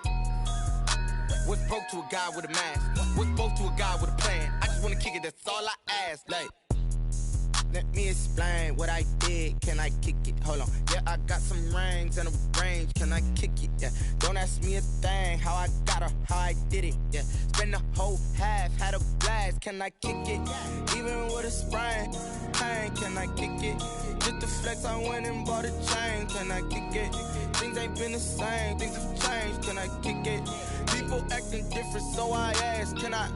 What's broke to a guy with a mask? What's both to a guy with a plan? I just wanna kick it, that's all I ask. Like, let me explain what I did. Can I kick it? Hold on. Yeah, I got some rings and a range. Can I kick it? Yeah. Don't ask me a thing. How I got her, how I did it. Yeah. Spend the whole half, had a blast. Can I kick it? Even with a sprain. Pain, can I kick it? Just the flex, I went and bought a chain. Can I kick it? Things ain't been the same. Things have changed. Can I kick it? People acting different, so I ask. Can I?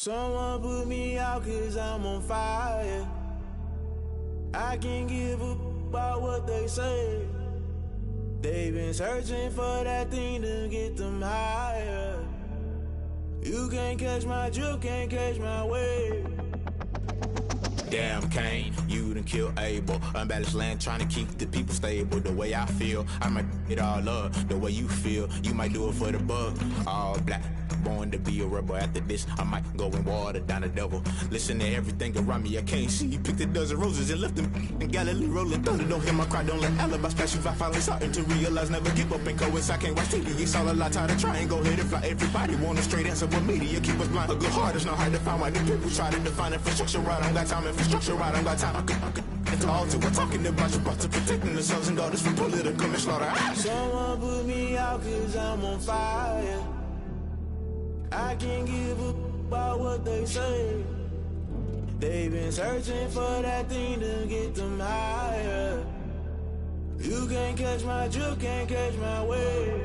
Someone put me out 'cause I'm on fire. I can't give a about what they say. They've been searching for that thing to get them higher. You can't catch my drift, can't catch my wave. Damn, Kane, you done killed Abel. Unbalanced land, trying to keep the people stable. The way I feel, I might it all up. The way you feel, you might do it for the bug. All black, born to be a rebel. After this, I might go and water down the devil. Listen to everything around me, I can't see. Picked a dozen roses and left them in Galilee rolling thunder. Don't hear my cry, don't let alibis pass you. I finally starting to realize, never give up and coincide. I can't watch TV, it's all a lot. Tired of trying, go ahead and fly. Everybody want a straight answer, but media keep us blind. A good heart is not hard to find. Why the people try to define infrastructure right? I don't got time, infrastructure right, I don't got time. I could talk to. We're talking about you, about to protecting the sons and daughters from political manslaughter. Someone put me out 'cause I'm on fire. I can't give a about what they say. They've been searching for that thing to get them higher. You can't catch my drift, can't catch my wave.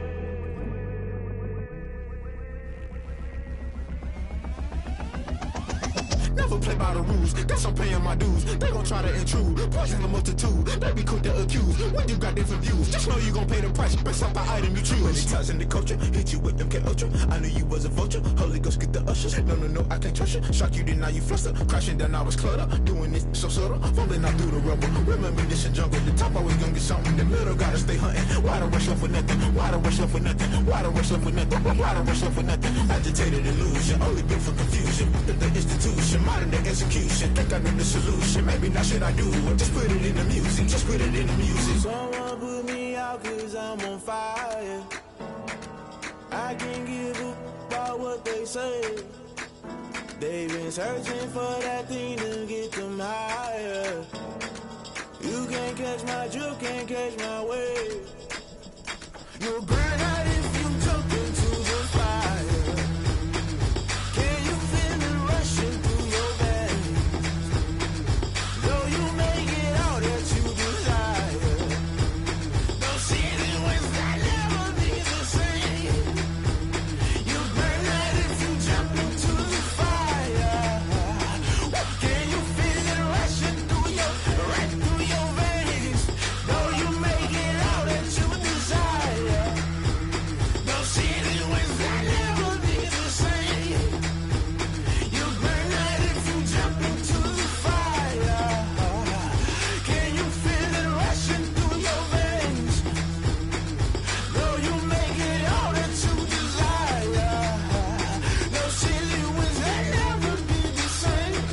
Never play by the rules, guess I'm paying my dues. They gon' try to intrude, poison the multitude. They be quick to accuse, when you got different views. Just know you gon' pay the price, based off the item you choose. When it ties in the culture, hit you with MK Ultra. I knew you was a vulture, Holy Ghost get the ushers. No, I can't trust you. Shock you, then now you fluster. Crashing down, I was cluttered. Doing this so subtle, fumbling out through the rubble. Remember this a jungle, the top always gonna get something. In the middle, gotta stay hunting. Why the rush left with nothing? Why the rush left with nothing? Why the rush left with nothing? Why the rush left with nothing? Agitated illusion, only built for confusion. The institution, modern day execution. Think I know the solution. Maybe not should I do it? Just put it in the music. Just put it in the music. Someone put me out 'cause I'm on fire. I can't give a about what they say. They've been searching for that thing to get them higher. You can't catch my drift, can't catch my wave. You'll burn out if you jump into the fire. Can you feel it rushing through your veins? Though you make it all that you desire. Those feelings that never be the same. You burn out if you jump into the fire. Can you feel it rushing through your veins? Though you make it all that you desire. Those feelings that never be the same. You burn out if you jump into the fire. Can you feel it rushing through your veins? Though you make it all that you desire. Those feelings that never be the same.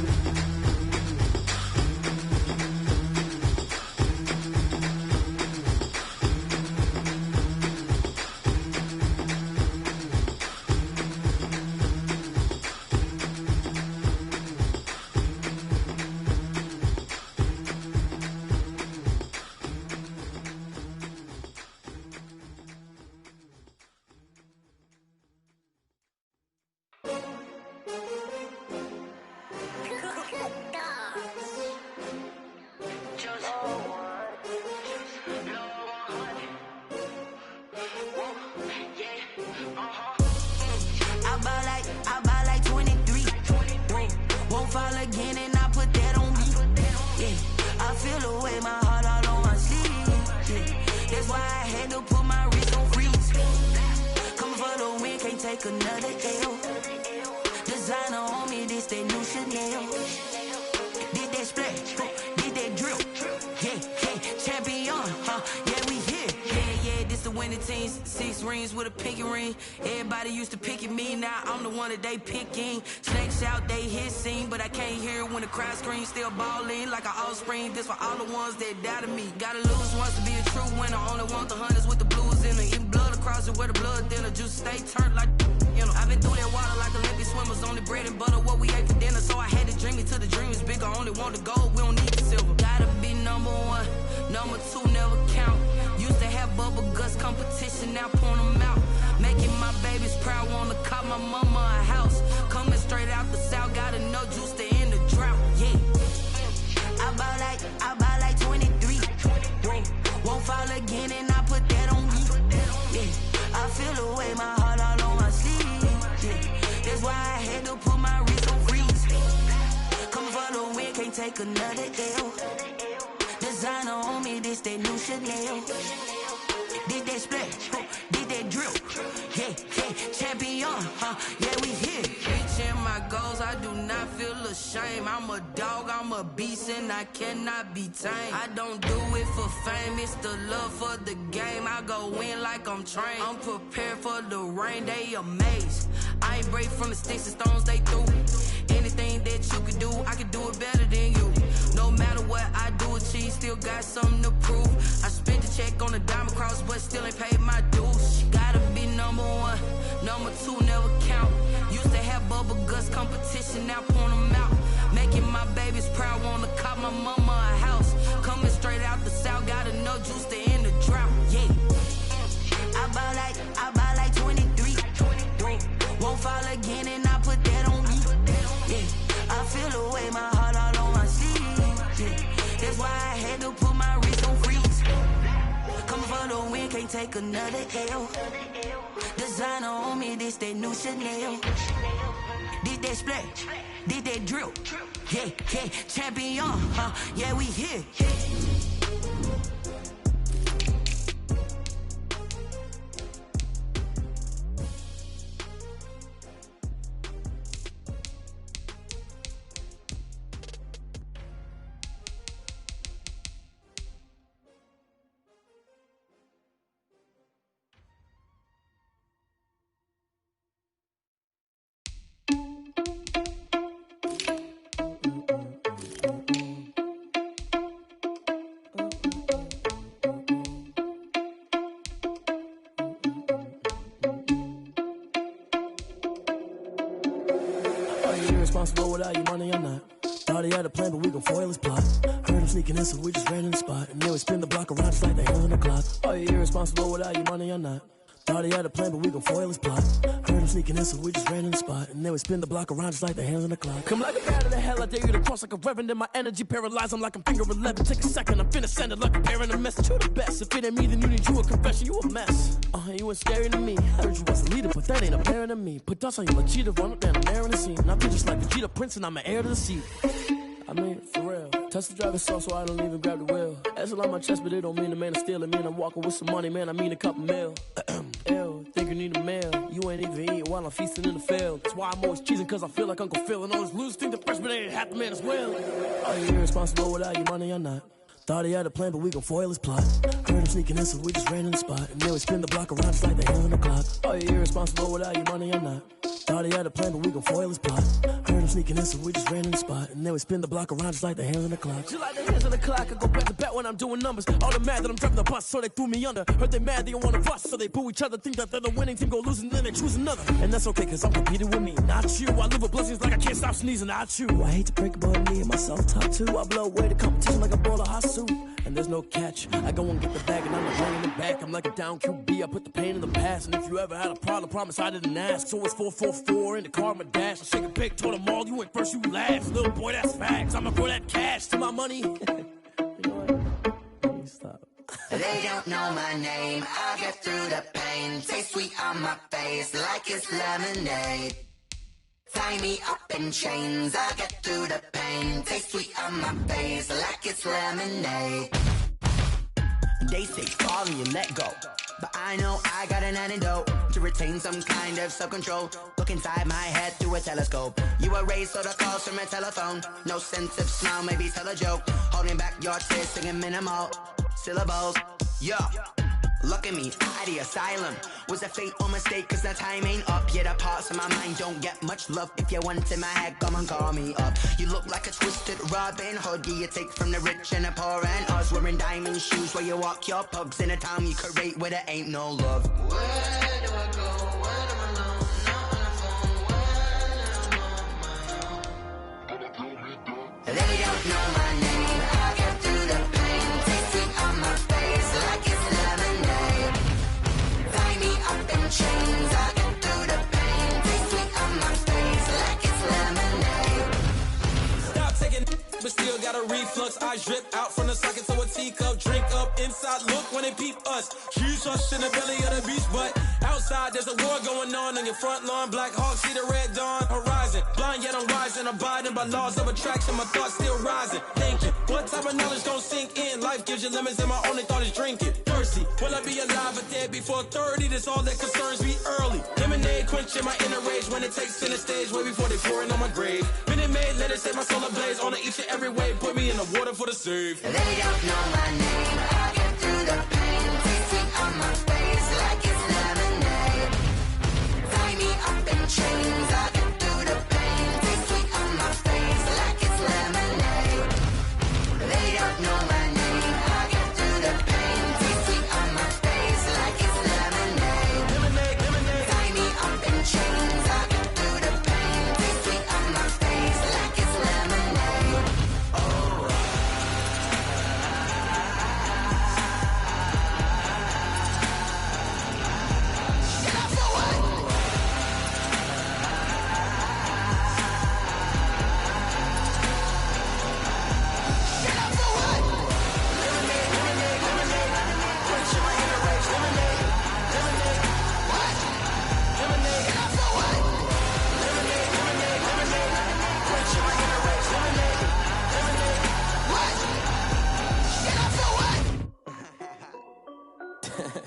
I buy like 23. Won't fall again and I put that on me. Yeah, I feel the way, my heart all on my sleeve. Yeah, that's why I had to put my wrist on freeze. Coming for the win, can't take another L. Designer on me, this that new Chanel. Did that splash, did that drill. Yeah, champion, yeah, we here. Yeah, this the winning teams. 6 rings with a pinky ring. Everybody used to pick at me, now I'm the one that they picking. Snakes out, they hit scene, but I can't hear it when the crowd screams. Still balling like an offspring. This for all the ones that doubted me. Gotta lose once to be a true winner. Only want the hunters with the blues in it. Eating blood across it where the blood dinner. Juice stay turned like, you know. I've been through that water like Olympic swimmers. Only bread and butter, what we ate for dinner. So I had to dream it till the dream is bigger. Only want the gold, we don't need the silver. Gotta be number 1, number 2 never count. Used to have bubble guts competition, now point them out. Making my babies proud, wanna call my mama a house. Coming straight out the south, gotta know juice to end the drought. Yeah, I buy like 23. Won't fall again and I put that on me. Yeah, I feel the way, my heart all on my sleeve. Yeah, that's why I had to put my wrist on take another L. Designer on me, this that new Chanel. Did that splash, did that drill. Yeah, champion, yeah, we here. Reaching my goals, I do not feel ashamed. I'm a dog, I'm a beast, and I cannot be tamed. I don't do it for fame, it's the love for the game. I go in like I'm trained. I'm prepared for the rain, they amazed. I ain't break from the sticks and stones they threw. Anything that you can do, I can do it better than you. No matter what I do, achieve, still got something to prove. I spent the check on the diamond cross, but still ain't paid my dues. Gotta be number one, number two never count. Used to have bubble guts competition, now point them out. Making my babies proud, wanna cop my mama a house. Coming straight out the south, got enough juice to end the drought. Yeah, I buy like 23. Won't fall again, and I put that on me. Yeah, I feel away, my heart all on my sleeve. Yeah, that's why I had to put my wrist on freeze. Coming for the win, can't take another L. Designer on me, this that new Chanel. Did that splash, did that drill. Yeah, champion, yeah, we here. Responsible without your money or not. Thought he had a plan, but we gon' foil his plot. Heard him sneaking in, so we just ran in the spot. And then we spin the block around just like the hands on the clock. Are you irresponsible without your money or not? Thought he had a plan, but we gon' foil his plot. Heard him sneaking in, so we just ran in the spot. And then we spin the block around just like the hands on the clock. Come like a bat of the hell, I dare you to cross like a reverend. In my energy paralyzed, I'm like I'm finger 11. Take a second, I'm finna send it like a parent a message. You the best, if it ain't me, then you need you a confession. You a mess, you ain't scary to me. I heard you was a leader, but that ain't apparent to me. Put dust on you like cheetah, run up down the air in the scene. I feel just like Vegeta Prince, and I'm an heir to the seat. I mean, for real. Touch the driver's sauce, so I don't even grab the wheel. That's on my chest, but it don't mean the man is stealing. Man, I'm walking with some money, man, I mean a couple mil. Ew, think you need a meal. You ain't even eating while I'm feasting in the field. That's why I'm always cheesing, cause I feel like Uncle Phil. And all those losers think the freshman ain't half the man as well. Are you irresponsible without your money or not? Thought he had a plan, but we gon' foil his plot. Heard him sneaking in, so we just ran in the spot. And then we spin the block around just like the hands on the clock. Are you irresponsible without your money or not? Thought he had a plan, but we gon' foil his plot. Heard him sneaking in, so we just ran in the spot. And then we spin the block around just like the hands on the clock. Just like the hands on the clock, I go back to back when I'm doing numbers. All the mad that I'm driving the bus, so they threw me under. Heard they mad, they don't wanna bust, so they boo each other. Think that they're the winning team, go losing, then they choose another. And that's okay, cause I'm competing with me, not you. I live with blessings like I can't stop sneezing, not you. I hate to break it, but me and myself top two. I blow away the competition like a bowl of hot soup. And there's no catch. I go and get the bag and I'm not bringing it back. I'm like a down QB, I put the pain in the past. And if you ever had a problem, promise I didn't ask. So it's 444 in the car, my dash. I shake a big, told them all, you went first, you last. Little boy, that's facts. I'ma throw that cash to my money. You know what? Stop. They don't know my name, I'll get through the pain. Taste sweet on my face like it's lemonade. Tie me up in chains, I'll get through the pain. Taste sweet on my face like it's lemonade. They say fall and you let go, but I know I got an antidote to retain some kind of self-control. Look inside my head through a telescope. You erase all the calls from a telephone. No sense of smile, maybe tell a joke. Holding back your tears, singing minimal syllables. Yeah, look at me, out the asylum. Was a fate or mistake, cause the time ain't up. Yeah, the parts of my mind don't get much love. If you want in my head, come and call me up. You look like a twisted Robin Hood. Yeah, you take from the rich and the poor and us. Wearing diamond shoes where you walk your pugs in a town you create where there ain't no love. Where do I go when I'm alone? Not on the phone when I'm on my own. They don't know my name, I'll get through the pain. Taste sweet on my face like it's lemonade. Tie me up in chains, I'll get through the pain. Taste sweet on my face like it's lemonade. Stop taking but still got a reflux. I drip out from the socket to a teacup. Drink up inside, look when they peep us. Choose us in the belly of the beast, but outside outside, there's a war going on your front lawn. Black Hawk, see the red dawn horizon. Blind yet I'm rising, abiding by laws of attraction. My thoughts still rising, thinking, what type of knowledge don't sink in? Life gives you limits and my only thought is drinking. Thirsty, will I be alive or dead before 30? That's all that concerns me early. Lemonade quenching my inner rage when it takes center stage way before they pouring on my grave. Minute Maid, let it set my soul ablaze on each and every way. Put me in the water for the save. They don't know my name, I get through the pain. Tasting on my face like it's lemonade. Tie me up in chains, I get through the pain. Taste sweet on my face like it's lemonade. They don't know my name, I get through the pain. Taste sweet on my face like it's lemonade. Lemonade, lemonade. Tie me up in chains, I get through the pain. Taste sweet on my face like it's lemonade.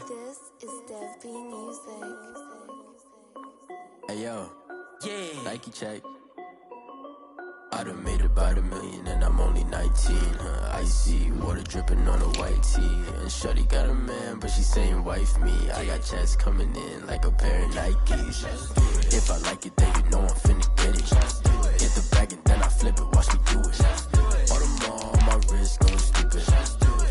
This is Dev B Music. Hey yo, Nike check. I done made about $1 million and I'm only 19. Icy water dripping on a white tee. And shorty got a man, but she saying wife me. I got checks coming in like a pair of Nikes. If I like it, then you know I'm finna get it. Get the bag and then I flip it, watch me do it. All them on my wrist going stupid.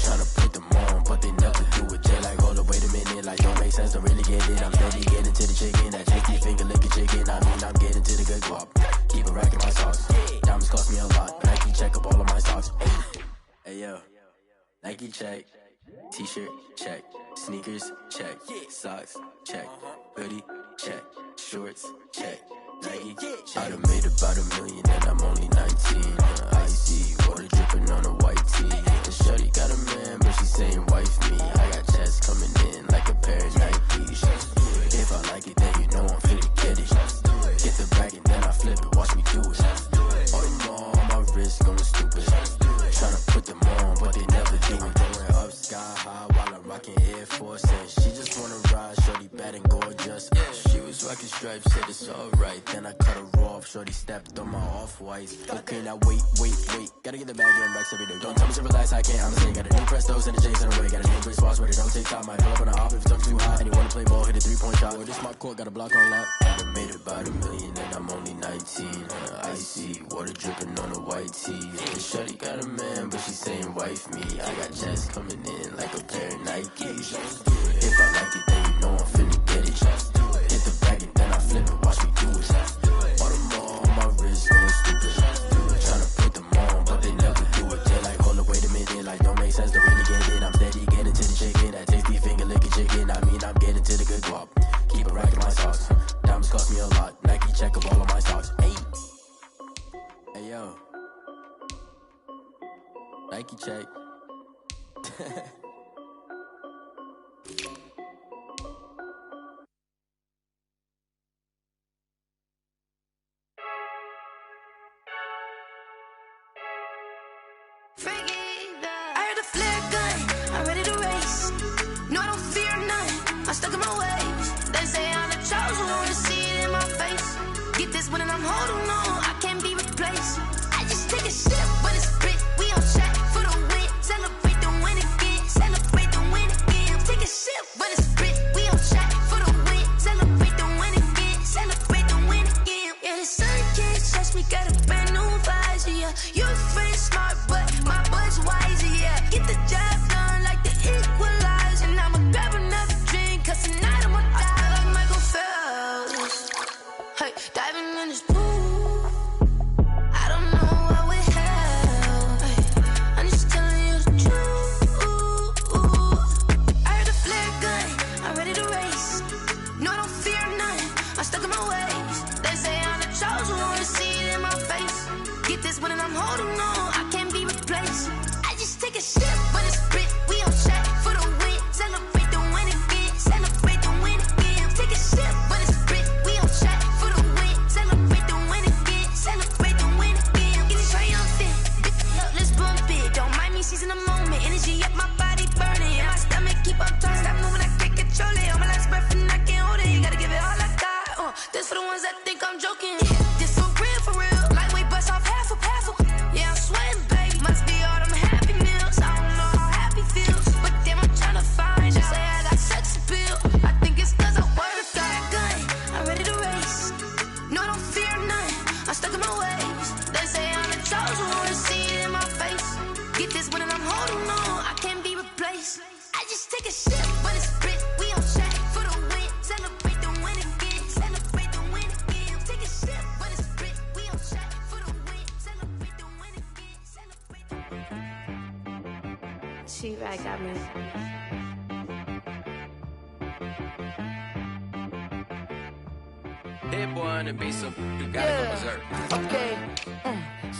Tryna put them on, but they never do it. They like, hold up, wait a minute, like don't make sense, don't really get it. I'm steady getting to the chicken, that tasty finger licking chicken. I mean, I'm getting to the good guap. Keep a rack in my socks. Diamonds cost me a lot. Nike check up all of my socks. Hey yo, Nike check. T-shirt check. Sneakers check. Socks check. Hoodie check. Shorts check. Nike. I done made about $1 million and I'm only 19. Icy water dripping on a white tee. And shorty got a man, but she saying wife me. I got checks coming in like a pair of Nikes. If I like it, then you know I'm finna get it. Get the bag and then I flip it, watch me do it. All them on my wrist going stupid. Tryna put them on, but they never do it. Going up sky high while I'm rocking Air Force. And she just wanna ride, shorty bad and gorgeous. She was rocking stripes, said it's alright. Then I cut her off, shorty stepped on my off-whites. Okay, now wait. Gotta get the bag in racks every day. Don't tell me to relax, I can't, I'm saying. Got a new Prestos and the J's in the way. Got a new Chris Boss, but it don't take time. Might pull up on the hop if it's up too high. And you wanna play ball, hit a 3-point shot. Or this my court, got a block on lock. I done made about $1 million and I'm only 19. Icy water dripping on a white tee. And shorty got a man, but she saying wife me. I got checks coming in like a pair of Nikes. If I like it, then you know I'm finna get it. Hit the bag and then I flip it, watch me do it. All them on my wrist going stupid. Tryna put them on, but they never do it. They like, hold up, wait a minute, like don't make sense, don't really get it. I'm steady getting to the chicken, that tasty finger licking chicken. I mean, I'm getting to the good guap. Keep a rack in my socks. Diamonds cost me a lot. Nike check up all of my stocks. Hey yo, Nike check. I heard a flare gun, I'm ready to race. No, I don't fear none, I'm stuck in my ways. They say I'm the chosen one, see it in my face. Get this one and I'm holding on, I can't be replaced. I just take a sip, but it's spit. We on shot for the win. Celebrate the win again, celebrate the win again. Take a sip, but it's spit. We on shot for the win. Celebrate the win again, celebrate the win again. Yeah, the sun can't touch me, got a brand new visor. Yeah, you're friend smart, but my boy's wiser. Yeah, get the job done like the equalizer. And I'ma grab another drink, cause tonight I'ma die like Michael Phelps. Hey, diving in this pool. this for the ones that think I'm joking. This for real. Lightweight bust off half a. Yeah, I'm sweating, baby. Must be all them happy meals. I don't know how happy feels, but damn, I'm trying to find you. Say I got sex appeal. I think it's cause I wear a fat gun. I'm ready to race. No, I don't fear nothing. I'm stuck in my ways. They say I'm the chosen one. See it in my face. Get this one and I'm holding on. I can't be replaced. I just take a sip, but it's split. We on track for the win. Celebrate the win again. Celebrate the win again. Take a sip, but it's split. We on track for the win. Celebrate the win again. Celebrate the win. She-Rag got me. Hit boy on the beat, so you gotta go berserk. Okay.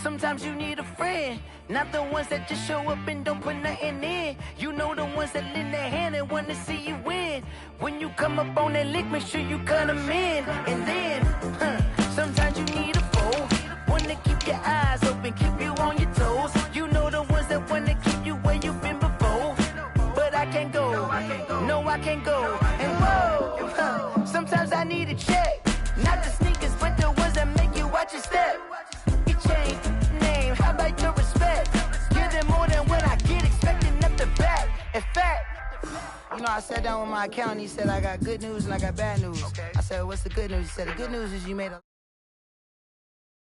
Sometimes you need a friend, not the ones that just show up and don't put nothing in. You know the ones that lend their hand and want to see you win. When you come up on that lick, make sure you cut them in. And then, sometimes you need a foe, one to keep your eyes open, keep you on your toes. You know the ones that want to keep you where you've been before. But I can't go, no I can't go. And whoa, sometimes I need a check. Not the sneakers, but the ones that make you watch your step. Your chain, name, how about your respect? Give them more than what I get, expecting up the back. In fact, you know, I sat down with my accountant, he said I got good news and I got bad news. I said, what's the good news? He said, the good news is you made a